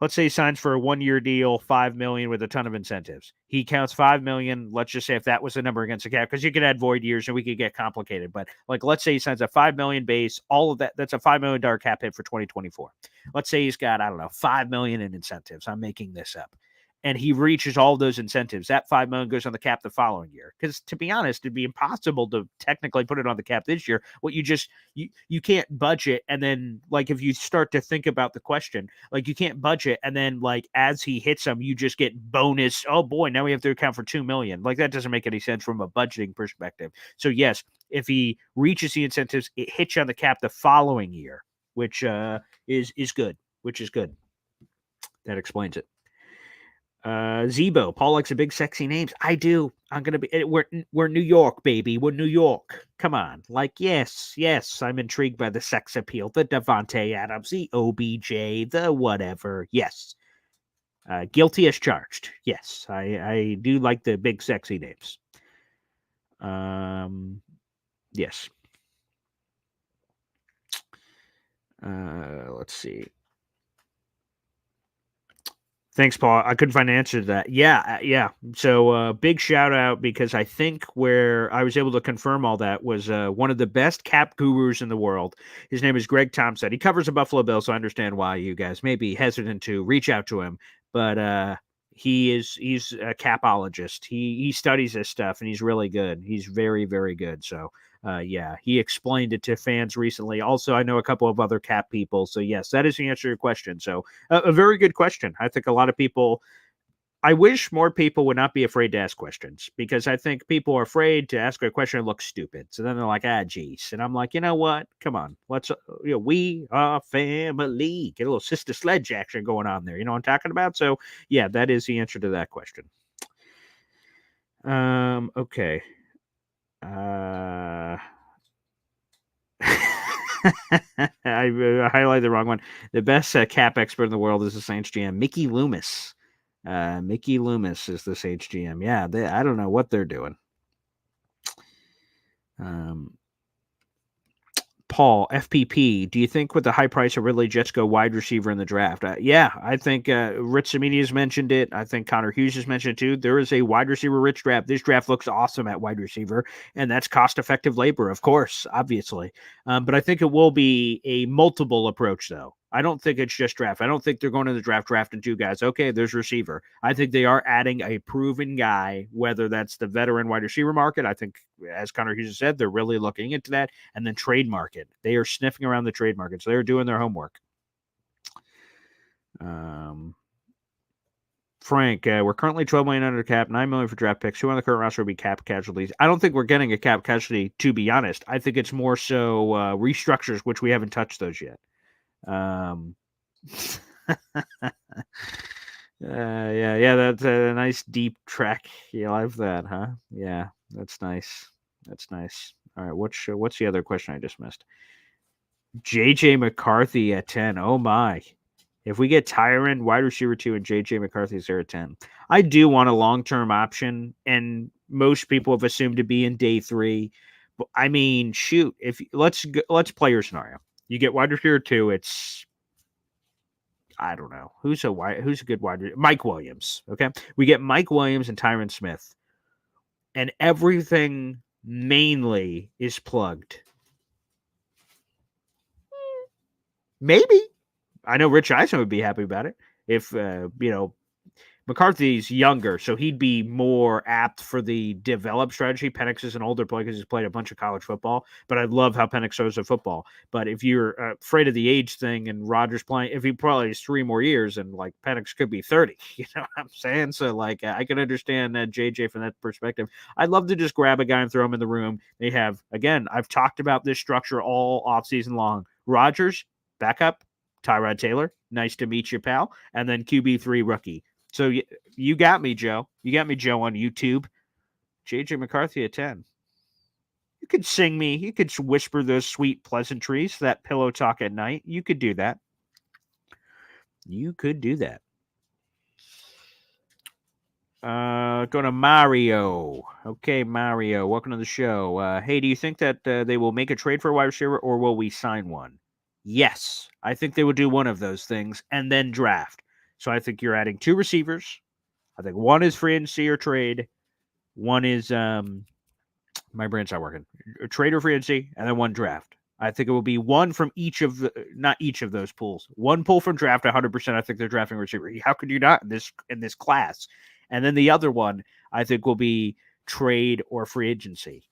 A: Let's say he signs for a 1-year deal, $5 million with a ton of incentives. He counts $5 million. Let's just say if that was the number against the cap, because you could add void years and we could get complicated. But like, let's say he signs a $5 million base. All of that's a $5 million cap hit for 2024. Let's say he's got, I don't know, $5 million in incentives. I'm making this up. and he reaches all those incentives, that $5 million goes on the cap the following year. Because to be honest, it'd be impossible to technically put it on the cap this year. What you can't budget, and then like if you start to think about the question, like you can't budget, and then like as he hits them, you just get bonus. Oh boy, now we have to account for $2 million. Like that doesn't make any sense from a budgeting perspective. So yes, if he reaches the incentives, it hits you on the cap the following year, which is good. Which is good. That explains it. Zebo, Paul likes the big sexy names. I do. I'm gonna be. We're New York, baby. We're New York. Come on, like yes. I'm intrigued by the sex appeal, the Devontae Adams, the OBJ, the whatever. Yes, guilty as charged. Yes, I do like the big sexy names. Yes. Let's see. Thanks, Paul. I couldn't find an answer to that. Yeah. So big shout out, because I think where I was able to confirm all that was one of the best cap gurus in the world. His name is Greg Thompson. He covers the Buffalo Bills, so I understand why you guys may be hesitant to reach out to him. But he's a capologist. He studies this stuff, and he's really good. He's very, very good. So yeah, he explained it to fans recently. Also, I know a couple of other cap people. So yes, that is the answer to your question. So a very good question. I think a lot of people, I wish more people would not be afraid to ask questions, because I think people are afraid to ask a question and look stupid. So then they're like, geez. And I'm like, you know what? Come on. Let's, we are family. Get a little Sister Sledge action going on there. You know what I'm talking about? So yeah, that is the answer to that question. Okay. I highlighted the wrong one. The best cap expert in the world is the Saints GM, Mickey Loomis. Mickey Loomis is the Saints GM. Yeah, I don't know what they're doing. Paul, FPP, do you think with the high price of Ridley, Jets go wide receiver in the draft? Yeah, I think Rich Cimini has mentioned it. I think Connor Hughes has mentioned it too. There is a wide receiver rich draft. This draft looks awesome at wide receiver, and that's cost-effective labor, of course, obviously. But I think it will be a multiple approach, though. I don't think it's just draft. I don't think they're going to the draft drafting two guys. Okay, there's receiver. I think they are adding a proven guy, whether that's the veteran wide receiver market. I think, as Connor Hughes said, they're really looking into that. And then trade market. They are sniffing around the trade market. So they're doing their homework. Frank, we're currently $12 million under cap, $9 million for draft picks. Who on the current roster would be cap casualties? I don't think we're getting a cap casualty, to be honest. I think it's more so restructures, which we haven't touched those yet. Yeah, that's a nice deep track. You like that, huh? Yeah, that's nice. All right, what's the other question I just missed? JJ McCarthy at 10. Oh my. If we get Tyron, wide receiver 2, and JJ McCarthy is there at 10. I do want a long-term option, and most people have assumed to be in day 3. But I mean, shoot, let's play your scenario. You get wide receiver 2. It's, I don't know. Who's a good wide receiver? Mike Williams. Okay. We get Mike Williams and Tyron Smith. And everything mainly is plugged. Maybe. I know Rich Eisen would be happy about it. If, McCarthy's younger, so he'd be more apt for the develop strategy. Penix is an older player because he's played a bunch of college football, but I love how Penix throws the football. But if you're afraid of the age thing and Rodgers playing, if he probably has 3 more years and like Penix could be 30, you know what I'm saying? So like I can understand JJ from that perspective. I'd love to just grab a guy and throw him in the room. They have, again, I've talked about this structure all offseason long. Rodgers, backup, Tyrod Taylor, nice to meet you, pal. And then QB3 rookie. So you got me, Joe. You got me, Joe, on YouTube. JJ McCarthy at 10. You could sing me. You could whisper those sweet pleasantries, that pillow talk at night. You could do that. You could do that. Go to Mario. Okay, Mario, welcome to the show. Hey, do you think that they will make a trade for a wide receiver, or will we sign one? Yes, I think they would do one of those things and then draft. So I think you're adding 2 receivers. I think one is free agency or trade. One is my brain's not working. A trade or free agency, and then one draft. I think it will be one from not each of those pools. One pool from draft, 100%. I think they're drafting a receiver. How could you not in this class? And then the other one, I think, will be trade or free agency.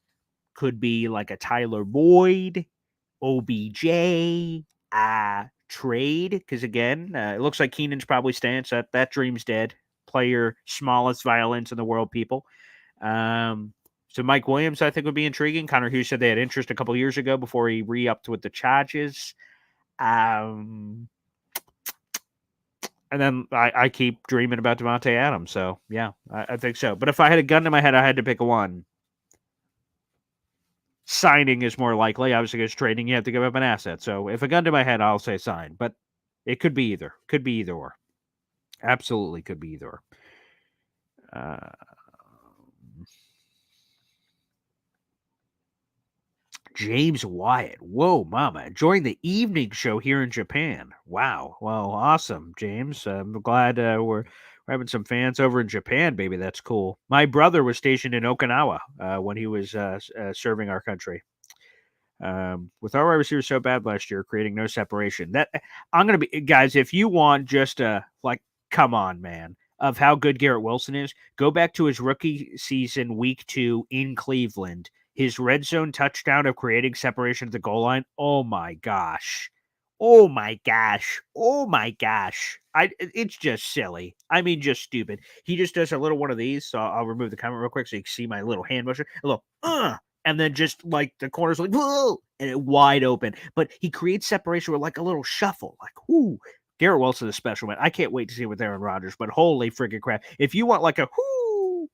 A: Could be like a Tyler Boyd, OBJ, trade. Because again, it looks like Keenan's probably staying. So that dream's dead. Play your smallest violins in the world, people. So Mike Williams, I think, would be intriguing. Connor Hughes said they had interest a couple years ago before he re-upped with the Chargers. And then I keep dreaming about Devontae Adams. So, yeah, I think so. But if I had a gun to my head, I had to pick one. Signing is more likely. Obviously, because trading, you have to give up an asset. So if a gun to my head, I'll say sign. But it could be either. Could be either or. Absolutely could be either or. James Wyatt. Whoa, mama. Enjoying the evening show here in Japan. Wow. Well, awesome, James. I'm glad we're having some fans over in Japan, baby. That's cool. My brother was stationed in Okinawa when he was serving our country. With our wide receivers so bad last year, creating no separation. I'm going to be, guys, if you want just come on, man, of how good Garrett Wilson is, go back to his rookie season, week 2 in Cleveland. His red zone touchdown of creating separation at the goal line. Oh my gosh. Oh my gosh. Oh my gosh. It's just silly. I mean, just stupid. He just does a little one of these. So I'll remove the comment real quick so you can see my little hand motion. A little, and then just like the corner's like, whoa, and it wide open. But he creates separation with like a little shuffle. Like, whoo. Garrett Wilson is special, man. I can't wait to see it with Aaron Rodgers, but holy freaking crap. If you want like a whoo,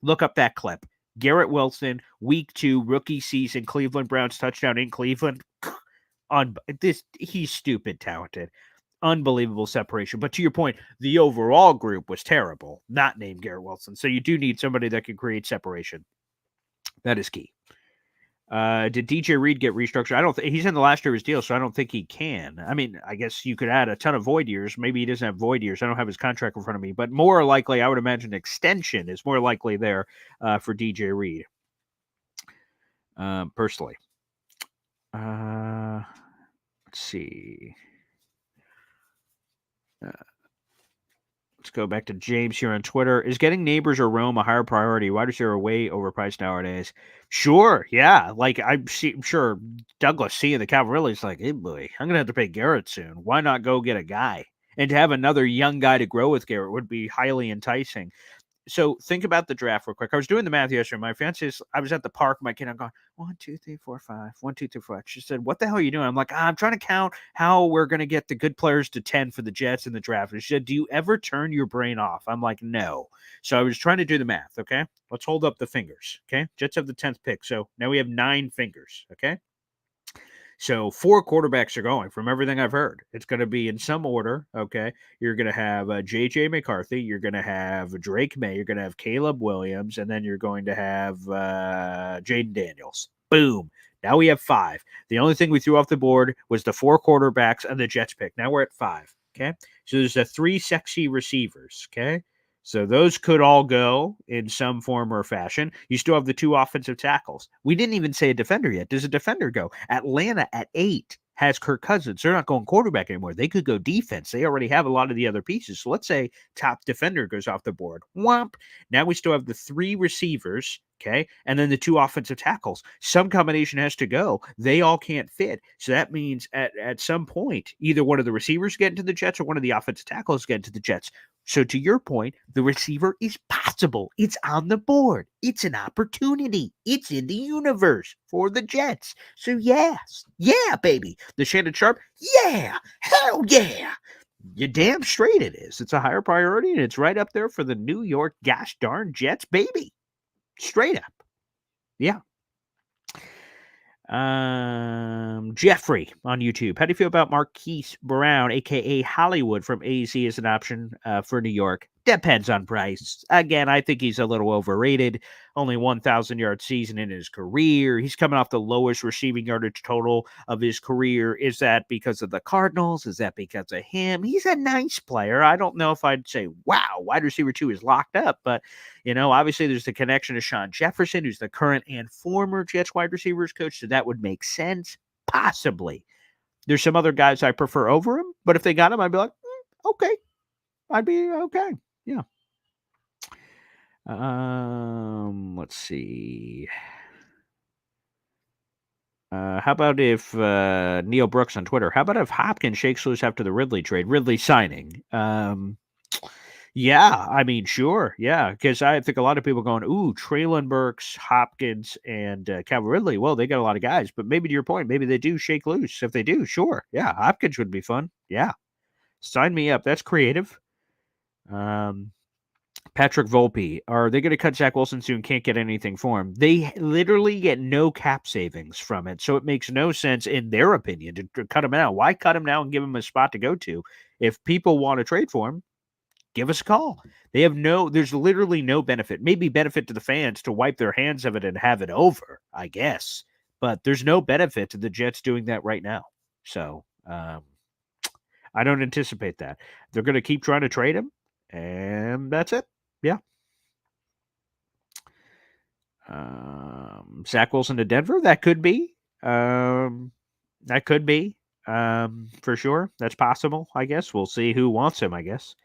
A: look up that clip. Garrett Wilson, week 2, rookie season, Cleveland Browns touchdown in Cleveland. He's stupid talented. Unbelievable separation. But to your point, the overall group was terrible, not named Garrett Wilson. So you do need somebody that can create separation. That is key. Did DJ Reed get restructured? I don't think he's in the last year of his deal, so I don't think he can. I mean, I guess you could add a ton of void years. Maybe he doesn't have void years. I don't have his contract in front of me, but more likely, I would imagine extension is more likely there for DJ Reed. Personally. Let's see. Let's go back to James here on Twitter. Is getting Neighbors or Rome a higher priority? Wide receiver are way overpriced nowadays. Sure, yeah. Like I'm sure Douglas seeing the Cavalry is like, hey boy, I'm gonna have to pay Garrett soon. Why not go get a guy? And to have another young guy to grow with Garrett would be highly enticing. So think about the draft real quick. I was doing the math yesterday. My fiance I was at the park. My kid, I'm going 1, 2, 3, 4, 5. 1, 2, 3, 4. She said, "What the hell are you doing?" I'm like, "I'm trying to count how we're going to get the good players to 10 for the Jets in the draft." And she said, "Do you ever turn your brain off?" I'm like, "No." So I was trying to do the math. Okay, let's hold up the fingers. Okay, Jets have the 10th pick, so now we have 9 fingers. Okay. So 4 quarterbacks are going from everything I've heard. It's going to be in some order, okay? You're going to have J.J. McCarthy. You're going to have Drake May. You're going to have Caleb Williams. And then you're going to have Jaden Daniels. Boom. Now we have 5. The only thing we threw off the board was the 4 quarterbacks and the Jets pick. Now we're at 5, okay? So there's the 3 sexy receivers, okay? So those could all go in some form or fashion. You still have the 2 offensive tackles. We didn't even say a defender yet. Does a defender go? Atlanta at 8 has Kirk Cousins. They're not going quarterback anymore. They could go defense. They already have a lot of the other pieces. So let's say top defender goes off the board. Whomp. Now we still have the 3 receivers, okay? And then the 2 offensive tackles. Some combination has to go. They all can't fit. So that means at some point, either one of the receivers get into the Jets or one of the offensive tackles get into the Jets. So to your point, the receiver is possible. It's on the board. It's an opportunity. It's in the universe for the Jets. So yes, yeah, baby. The Shannon Sharpe, yeah, hell yeah. You're damn straight it is. It's a higher priority, and it's right up there for the New York gosh darn Jets, baby. Straight up. Yeah. Jeffrey on YouTube. How do you feel about Marquise Brown, a.k.a. Hollywood from AZ as an option for New York? Depends on price. Again, I think he's a little overrated. Only 1,000-yard season in his career. He's coming off the lowest receiving yardage total of his career. Is that because of the Cardinals? Is that because of him? He's a nice player. I don't know if I'd say, wow, wide receiver 2 is locked up. But, obviously there's the connection to Sean Jefferson, who's the current and former Jets wide receivers coach. So that would make sense. Possibly. There's some other guys I prefer over him, but if they got him, I'd be like, okay. I'd be okay. Yeah. Let's see. How about if Neil Brooks on Twitter? How about if Hopkins shakes loose after the Ridley trade? Ridley signing. Yeah, I mean, sure, yeah, because I think a lot of people going, ooh, Traylon Burks, Hopkins, and Calvin Ridley. Well, they got a lot of guys, but maybe to your point, maybe they do shake loose. If they do, sure, yeah, Hopkins would be fun. Yeah, sign me up. That's creative. Patrick Volpe, are they going to cut Zach Wilson soon? Can't get anything for him. They literally get no cap savings from it, so it makes no sense, in their opinion, to cut him out. Why cut him now and give him a spot to go to? If people want to trade for him, give us a call. There's literally no benefit. Maybe benefit to the fans to wipe their hands of it and have it over, I guess. But there's no benefit to the Jets doing that right now. So I don't anticipate that. They're going to keep trying to trade him, and that's it. Yeah. Zach Wilson to Denver? That could be. For sure. That's possible, I guess. We'll see who wants him, I guess.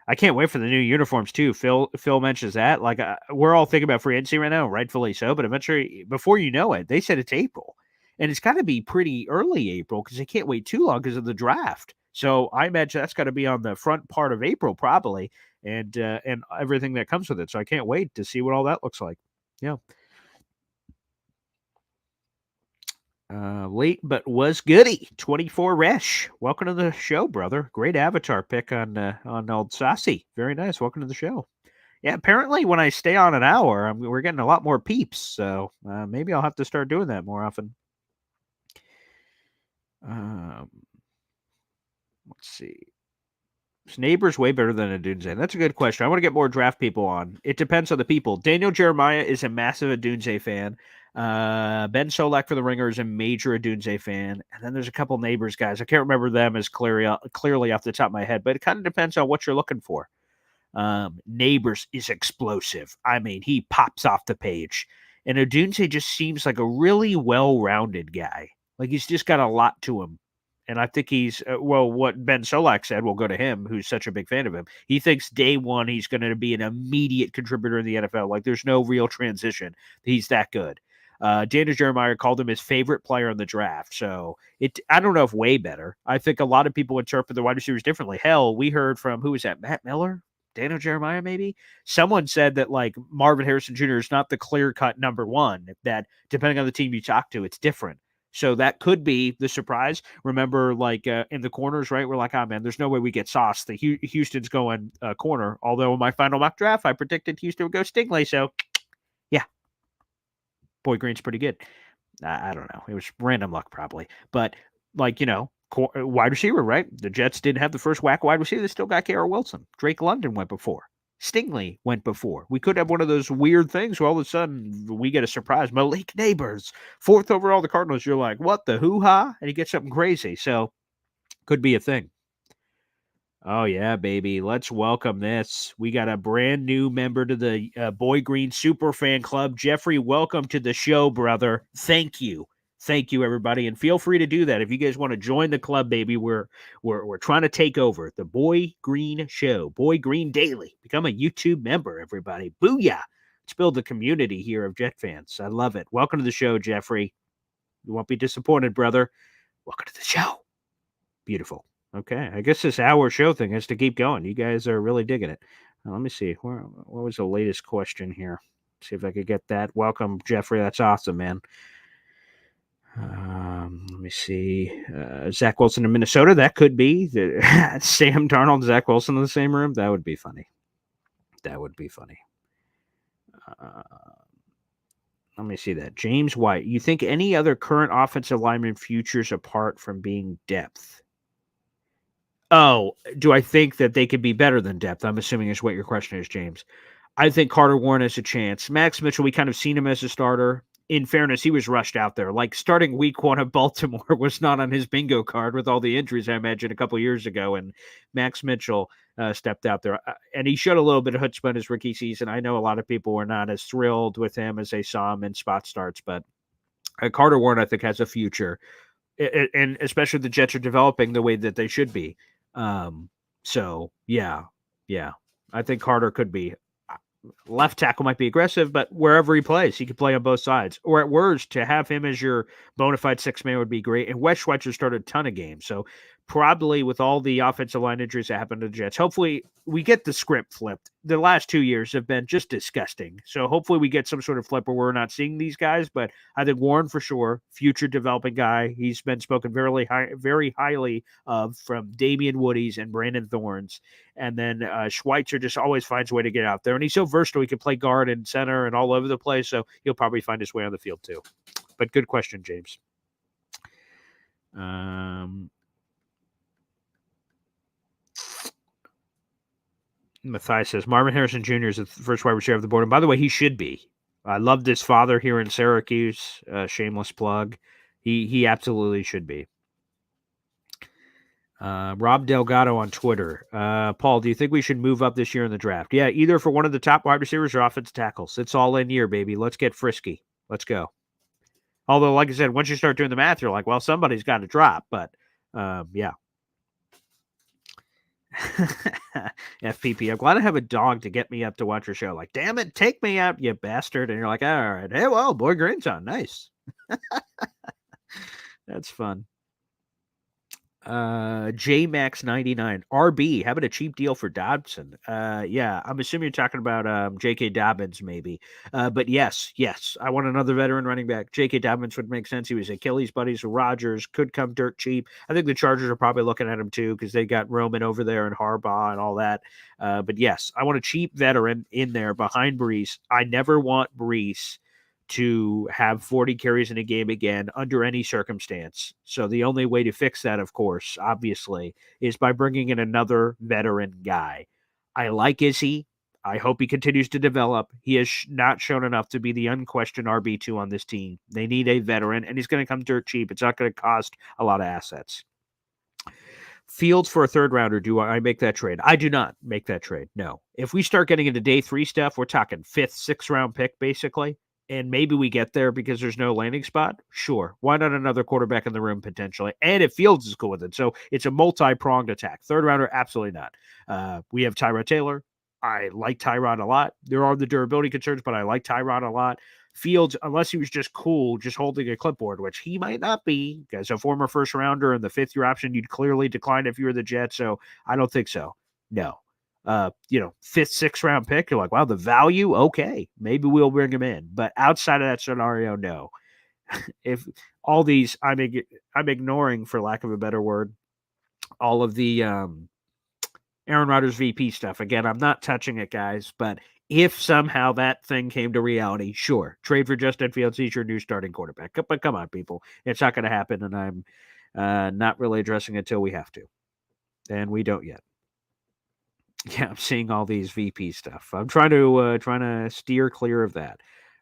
A: I can't wait for the new uniforms, too. Phil mentions that. Like, we're all thinking about free agency right now, rightfully so, but eventually, before you know it, they said it's April. And it's got to be pretty early April because they can't wait too long because of the draft. So I imagine that's got to be on the front part of April, probably, and everything that comes with it. So I can't wait to see what all that looks like. Yeah. Late but was goody. 24 Resh. Welcome to the show, brother. Great avatar pick on old Sassy. Very nice. Welcome to the show. Yeah, apparently when I stay on an hour, we're getting a lot more peeps. So maybe I'll have to start doing that more often. Let's see. Is Neighbors way better than Adunze? That's a good question. I want to get more draft people on. It depends on the people. Daniel Jeremiah is a massive Adunze fan. Ben Solak for the Ringer is a major Adunze fan. And then there's a couple Neighbors guys. I can't remember them as clearly off the top of my head, but it kind of depends on what you're looking for. Neighbors is explosive. I mean, he pops off the page. And Adunze just seems like a really well-rounded guy. Like he's just got a lot to him. And I think he's, what Ben Solak said will go to him, who's such a big fan of him. He thinks day one he's going to be an immediate contributor in the NFL. Like there's no real transition. He's that good. Daniel Jeremiah called him his favorite player in the draft. So I don't know if way better. I think a lot of people interpret the wide receivers differently. Hell, we heard from, who was that, Matt Miller? Daniel Jeremiah, maybe? Someone said that like Marvin Harrison Jr. is not the clear-cut number one, that depending on the team you talk to, it's different. So that could be the surprise. Remember, like in the corners, right? We're like, oh, man, there's no way we get Sauce. The Houston's going corner. Although in my final mock draft, I predicted Houston would go Stingley. So, yeah. Boy, Green's pretty good. I don't know. It was random luck probably. But, like, wide receiver, right? The Jets didn't have the first whack wide receiver. They still got K.R. Wilson. Drake London went before. Stingley went before. We could have one of those weird things where all of a sudden we get a surprise. Malik Neighbors, 4th overall, the Cardinals. You're like, what the hoo-ha? And he gets something crazy. So, could be a thing. Oh, yeah, baby. Let's welcome this. We got a brand new member to the Boy Green Super Fan Club. Jeffrey, welcome to the show, brother. Thank you. Thank you, everybody. And feel free to do that. If you guys want to join the club, baby, we're trying to take over the Boy Green Show, Boy Green Daily. Become a YouTube member, everybody. Booyah. Let's build a community here of Jet fans. I love it. Welcome to the show, Jeffrey. You won't be disappointed, brother. Welcome to the show. Beautiful. Okay. I guess this hour show thing has to keep going. You guys are really digging it. Now, let me see. What was the latest question here? See if I could get that. Welcome, Jeffrey. That's awesome, man. Let me see. Zach Wilson in Minnesota. That could be. Sam Darnold, Zach Wilson in the same room. That would be funny. That would be funny. Let me see that. James White. You think any other current offensive lineman futures apart from being depth? Oh, do I think that they could be better than depth? I'm assuming is what your question is, James. I think Carter Warren has a chance. Max Mitchell, we kind of seen him as a starter. In fairness, he was rushed out there. Like starting week 1 of Baltimore was not on his bingo card with all the injuries, I imagine, a couple of years ago. And Max Mitchell stepped out there. And he showed a little bit of chutzpah in his rookie season. I know a lot of people were not as thrilled with him as they saw him in spot starts. But Carter Warren, I think, has a future. and especially the Jets are developing the way that they should be. So yeah. I think Carter could be. Left tackle might be aggressive, but wherever he plays, he could play on both sides. Or at worst, to have him as your bona fide six man would be great. And Wes Schweitzer started a ton of games, so probably with all the offensive line injuries that happened to the Jets, hopefully we get the script flipped. The last 2 years have been just disgusting. So hopefully we get some sort of flip where we're not seeing these guys. But I think Warren for sure, future developing guy. He's been spoken very highly of from Damian Woody's and Brandon Thorns. And then Schweitzer just always finds a way to get out there. And he's so versatile. He can play guard and center and all over the place. So he'll probably find his way on the field too. But good question, James. Matthias says, Marvin Harrison Jr. is the first wide receiver of the board. And by the way, he should be. I loved his father here in Syracuse. Shameless plug. He absolutely should be. Rob Delgado on Twitter. Paul, do you think we should move up this year in the draft? Yeah, either for one of the top wide receivers or offensive tackles. It's all in year, baby. Let's get frisky. Let's go. Although, like I said, once you start doing the math, you're like, well, somebody's got to drop. But, yeah. FPP, I'm glad I have a dog to get me up to watch your show. Like, damn it, take me out, you bastard. And you're like, all right. Hey, well, Boy Green's on. Nice. That's fun. JMax99 RB, how about a cheap deal for Dobson? Yeah, I'm assuming you're talking about J.K. Dobbins maybe. But yes, I want another veteran running back. J.K. Dobbins would make sense. He was Achilles buddies with Rodgers, could come dirt cheap. I think the Chargers are probably looking at him too because they got Roman over there and Harbaugh and all that. But yes, I want a cheap veteran in there behind Brees. I never want Brees to have 40 carries in a game again under any circumstance. So the only way to fix that, of course, obviously, is by bringing in another veteran guy. I like Izzy. I hope he continues to develop. He has not shown enough to be the unquestioned RB2 on this team. They need a veteran, and he's going to come dirt cheap. It's not going to cost a lot of assets. Fields for a third rounder, do I make that trade? I do not make that trade, no. If we start getting into day 3 stuff, we're talking 5th, 6th round pick, basically. And maybe we get there because there's no landing spot. Sure. Why not another quarterback in the room potentially? And if Fields is cool with it. So it's a multi-pronged attack. Third rounder, absolutely not. We have Tyrod Taylor. I like Tyrod a lot. There are the durability concerns, but I like Tyrod a lot. Fields, unless he was just cool, just holding a clipboard, which he might not be. As a former first rounder and the 5th-year option, you'd clearly decline if you were the Jets. So I don't think so. No. 5th, 6th round pick, you're like, wow, the value, okay, maybe we'll bring him in. But outside of that scenario, no. If all these, I'm ignoring, for lack of a better word, all of the Aaron Rodgers VP stuff. Again, I'm not touching it, guys, but if somehow that thing came to reality, sure, trade for Justin Fields, he's your new starting quarterback. But come on, people, it's not going to happen, and I'm not really addressing it until we have to, and we don't yet. Yeah, I'm seeing all these VP stuff. I'm trying to steer clear of that.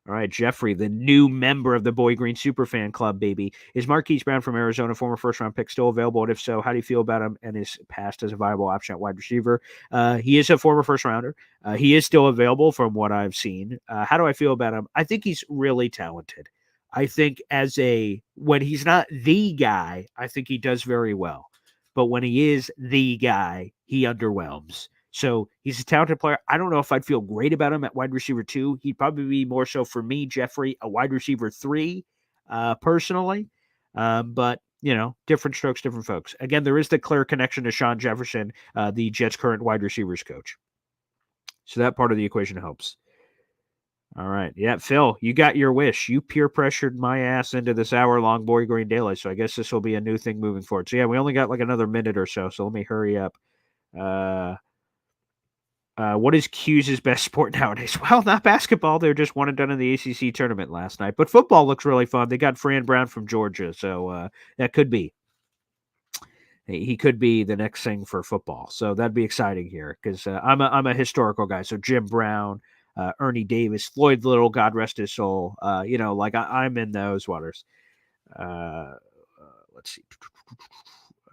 A: All right, Jeffrey, the new member of the Boy Green Superfan Club, baby. Is Marquise Brown from Arizona, former first-round pick, still available? And if so, how do you feel about him and his past as a viable option at wide receiver? He is a former first-rounder. He is still available from what I've seen. How do I feel about him? I think he's really talented. I think when he's not the guy, I think he does very well. But when he is the guy, he underwhelms. So he's a talented player. I don't know if I'd feel great about him at wide receiver 2. He'd probably be more so for me, Jeffrey, a wide receiver 3, personally. But, different strokes, different folks. Again, there is the clear connection to Sean Jefferson, the Jets' current wide receivers coach. So that part of the equation helps. All right. Yeah, Phil, you got your wish. You peer pressured my ass into this hour-long Boy Green Daily, so I guess this will be a new thing moving forward. So, yeah, we only got like another minute or so let me hurry up. What is Q's best sport nowadays? Well, not basketball. They're just one and done in the ACC tournament last night. But football looks really fun. They got Fran Brown from Georgia, so that could be. He could be the next thing for football. So that'd be exciting here because I'm a historical guy. So Jim Brown, Ernie Davis, Floyd Little, God rest his soul. I'm in those waters. Let's see.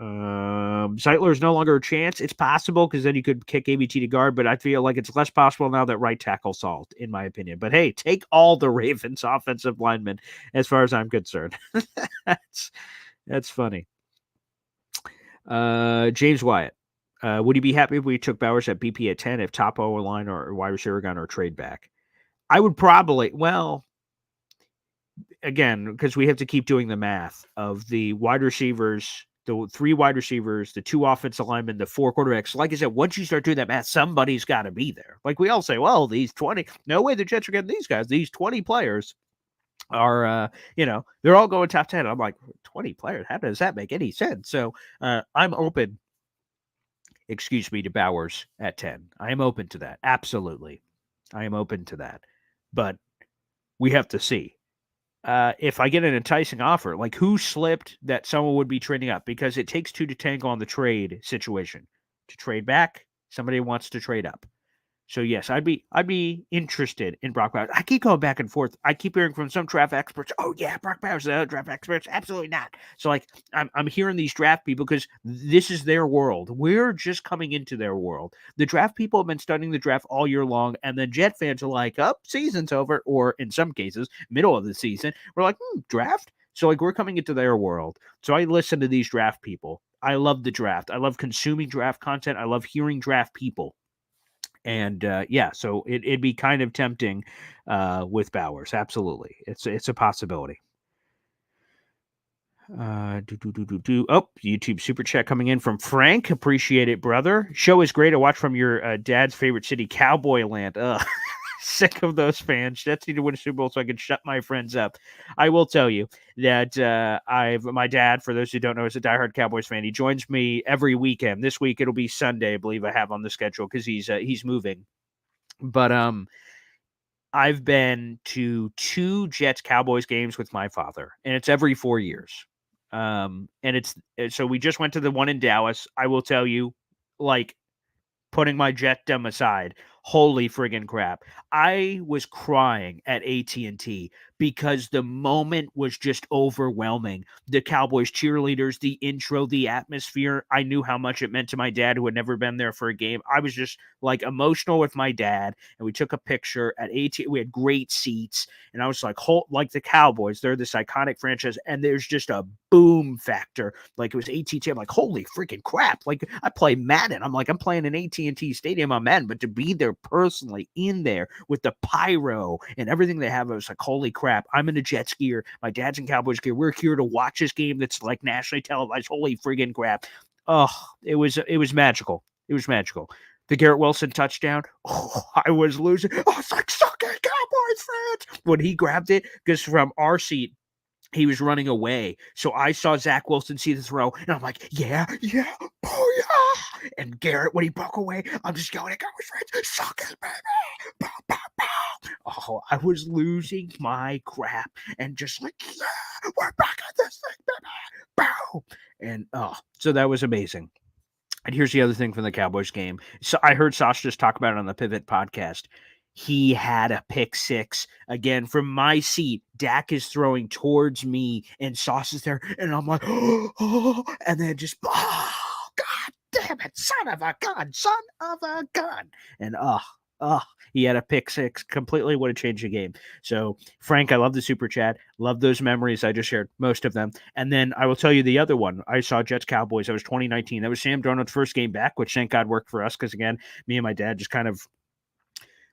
A: Zeitler is no longer a chance. It's possible because then you could kick ABT to guard, but I feel like it's less possible now that right tackle solved, in my opinion. But hey, take all the Ravens offensive linemen as far as I'm concerned. That's funny. James Wyatt. Would you be happy if we took Bowers at BP at 10 if top O line or wide receiver gun or trade back? I would probably, well, again, because we have to keep doing the math of the wide receivers, the 3 wide receivers, the 2 offensive linemen, the 4 quarterbacks. Like I said, once you start doing that math, somebody's got to be there. Like we all say, well, these 20, no way the Jets are getting these guys. These 20 players are, they're all going top 10. I'm like, 20 players? How does that make any sense? So I'm open, to Bowers at 10. I am open to that. Absolutely. I am open to that. But we have to see. If I get an enticing offer, like who slipped that someone would be trading up, because it takes 2 to tango on the trade situation. To trade back, somebody wants to trade up. So yes, I'd be interested in Brock Bowers. I keep going back and forth. I keep hearing from some draft experts, oh yeah, Brock Bowers, the draft experts, absolutely not. So like I'm hearing these draft people because this is their world. We're just coming into their world. The draft people have been studying the draft all year long, and then Jet fans are like, season's over, or in some cases, middle of the season. We're like, draft? So like we're coming into their world. So I listen to these draft people. I love the draft. I love consuming draft content. I love hearing draft people. And so it'd be kind of tempting with Bowers. Absolutely. It's a possibility. Oh, YouTube super chat coming in from Frank. Appreciate it, brother. Show is great to watch from your dad's favorite city, Cowboy Land. Sick of those fans. Jets need to win a Super Bowl so I can shut my friends up. I will tell you that my dad, for those who don't know, is a diehard Cowboys fan. He joins me every weekend. This week it'll be Sunday, I believe I have on the schedule because he's moving. But I've been to 2 Jets Cowboys games with my father, and it's every 4 years. And so we just went to the one in Dallas. I will tell you, like, putting my Jetdom aside, holy friggin' crap. I was crying at AT&T because the moment was just overwhelming. The Cowboys cheerleaders, the intro, the atmosphere. I knew how much it meant to my dad who had never been there for a game. I was just like emotional with my dad, and we took a picture at AT&T. We had great seats, and I was like, like the Cowboys, they're this iconic franchise, and there's just a boom factor. Like it was AT&T. I'm like, holy freaking crap. Like I play Madden. I'm like, I'm playing an AT&T stadium on Madden, but to be there personally in there with the pyro and everything they have, I was like, holy crap, I'm in a Jets gear. My dad's in Cowboys gear. We're here to watch this game that's like nationally televised. Holy friggin' crap. Oh, it was magical. It was magical. The Garrett Wilson touchdown. Oh, I was losing. I was like, suck it, Cowboys fans. When he grabbed it, because from our seat, he was running away. So I saw Zach Wilson see the throw, and I'm like, yeah, booyah. And Garrett, when he broke away, I'm just going, Cowboys fans, suck it, baby. Bow, bow, bow. Oh, I was losing my crap and just like, yeah, we're back at this thing, baby. Bow. And so that was amazing. And here's the other thing from the Cowboys game. So I heard Sauce just talk about it on the Pivot podcast. He had a pick 6 again from my seat. Dak is throwing towards me, and Sauce is there, and I'm like, oh, and then just, God damn it, son of a gun, and he had a pick 6, completely would have changed the game. So Frank, I love the super chat, love those memories I just shared, most of them. And then I will tell you the other one. I saw Jets Cowboys. That was 2019. That was Sam Darnold's first game back, which thank God worked for us because again, me and my dad just kind of.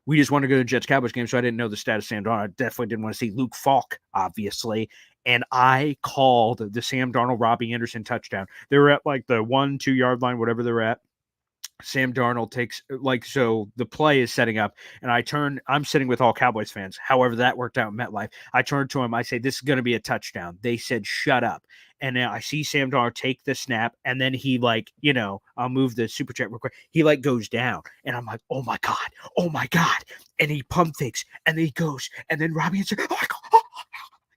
A: We just wanted to go to the Jets-Cowboys game, so I didn't know the status of Sam Darnold. I definitely didn't want to see Luke Falk, obviously. And I called the Sam Darnold, Robbie Anderson touchdown. They were at like the 1-2 yard line, whatever they're at. Sam Darnold takes, so the play is setting up, and I'm sitting with all Cowboys fans. However, that worked out in MetLife. I turned to him. I say, this is going to be a touchdown. They said, shut up. And then I see Sam Darnold take the snap, and then he I'll move the super chat real quick. He goes down, and I'm like, oh my God. And he pump fakes, and then he goes, and then Robbie answers,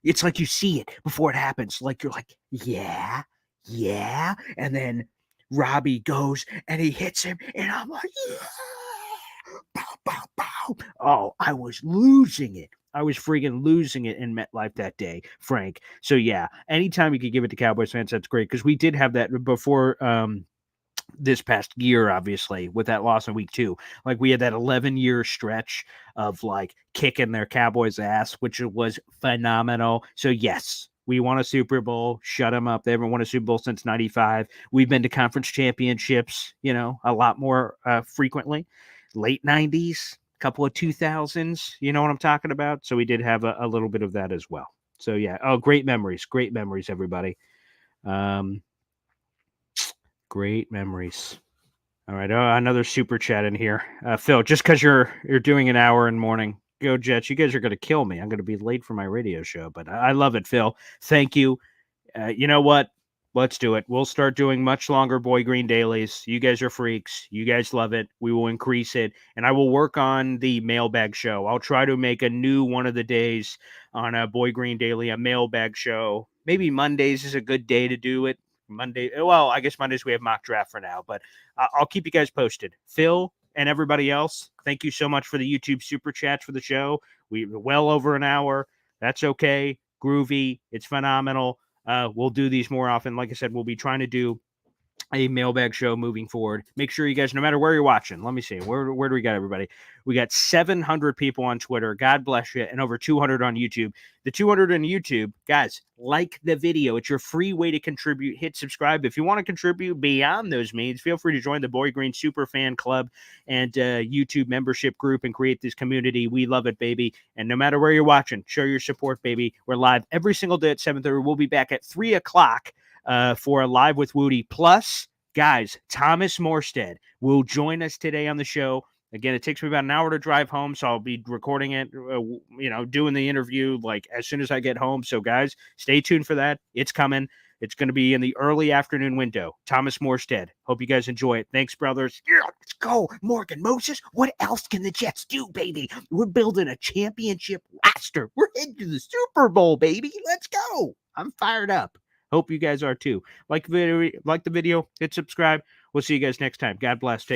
A: it's like you see it before it happens. Like you're like, yeah. And then Robbie goes, and he hits him, and I'm like, yeah. Bow, bow, bow. Oh, I was losing it. I was freaking losing it in MetLife that day, Frank. So, yeah, anytime you could give it to Cowboys fans, that's great. Because we did have that before this past year, obviously, with that loss in week 2. Like, we had that 11-year stretch of, kicking their Cowboys' ass, which was phenomenal. So, yes, We won a Super Bowl. Shut them up. They haven't won a Super Bowl since 95. We've been to conference championships, a lot more frequently. Late 90s, couple of 2000s, you know what I'm talking about? So we did have a little bit of that as well. So, yeah. Oh, great memories, everybody. Great memories. All right. Oh, another super chat in here. Phil, just because you're doing an hour in the morning, go Jets. You guys are going to kill me. I'm going to be late for my radio show, but I love it, Phil. Thank you. You know what? Let's do it. We'll start doing much longer Boy Green dailies. You guys are freaks. You guys love it. We will increase it. And I will work on the mailbag show. I'll try to make a new one of the days on a Boy Green Daily, a mailbag show. Maybe Mondays is a good day to do it. Monday. Well, I guess Mondays we have mock draft for now, but I'll keep you guys posted. Phil and everybody else, thank you so much for the YouTube super chats for the show. We well over an hour. That's okay. Groovy. It's phenomenal. We'll do these more often. Like I said, we'll be trying to do a mailbag show moving forward. Make sure you guys, no matter where you're watching, let me see. Where do we got everybody? We got 700 people on Twitter. God bless you. And over 200 on YouTube. The 200 on YouTube, guys, like the video. It's your free way to contribute. Hit subscribe. If you want to contribute beyond those means, feel free to join the Boy Green Super Fan Club and YouTube membership group and create this community. We love it, baby. And no matter where you're watching, show your support, baby. We're live every single day at 7:30. We'll be back at 3 o'clock. For a Live with Woody. Plus, guys, Thomas Morstead will join us today on the show. Again, it takes me about an hour to drive home, so I'll be recording it, doing the interview like as soon as I get home. So, guys, stay tuned for that. It's coming. It's going to be in the early afternoon window. Thomas Morstead. Hope you guys enjoy it. Thanks, brothers.
C: Yeah, let's go. Morgan Moses, what else can the Jets do, baby? We're building a championship roster. We're heading to the Super Bowl, baby. Let's go.
A: I'm fired up. Hope you guys are too. Like the video, hit subscribe. We'll see you guys next time. God bless. Take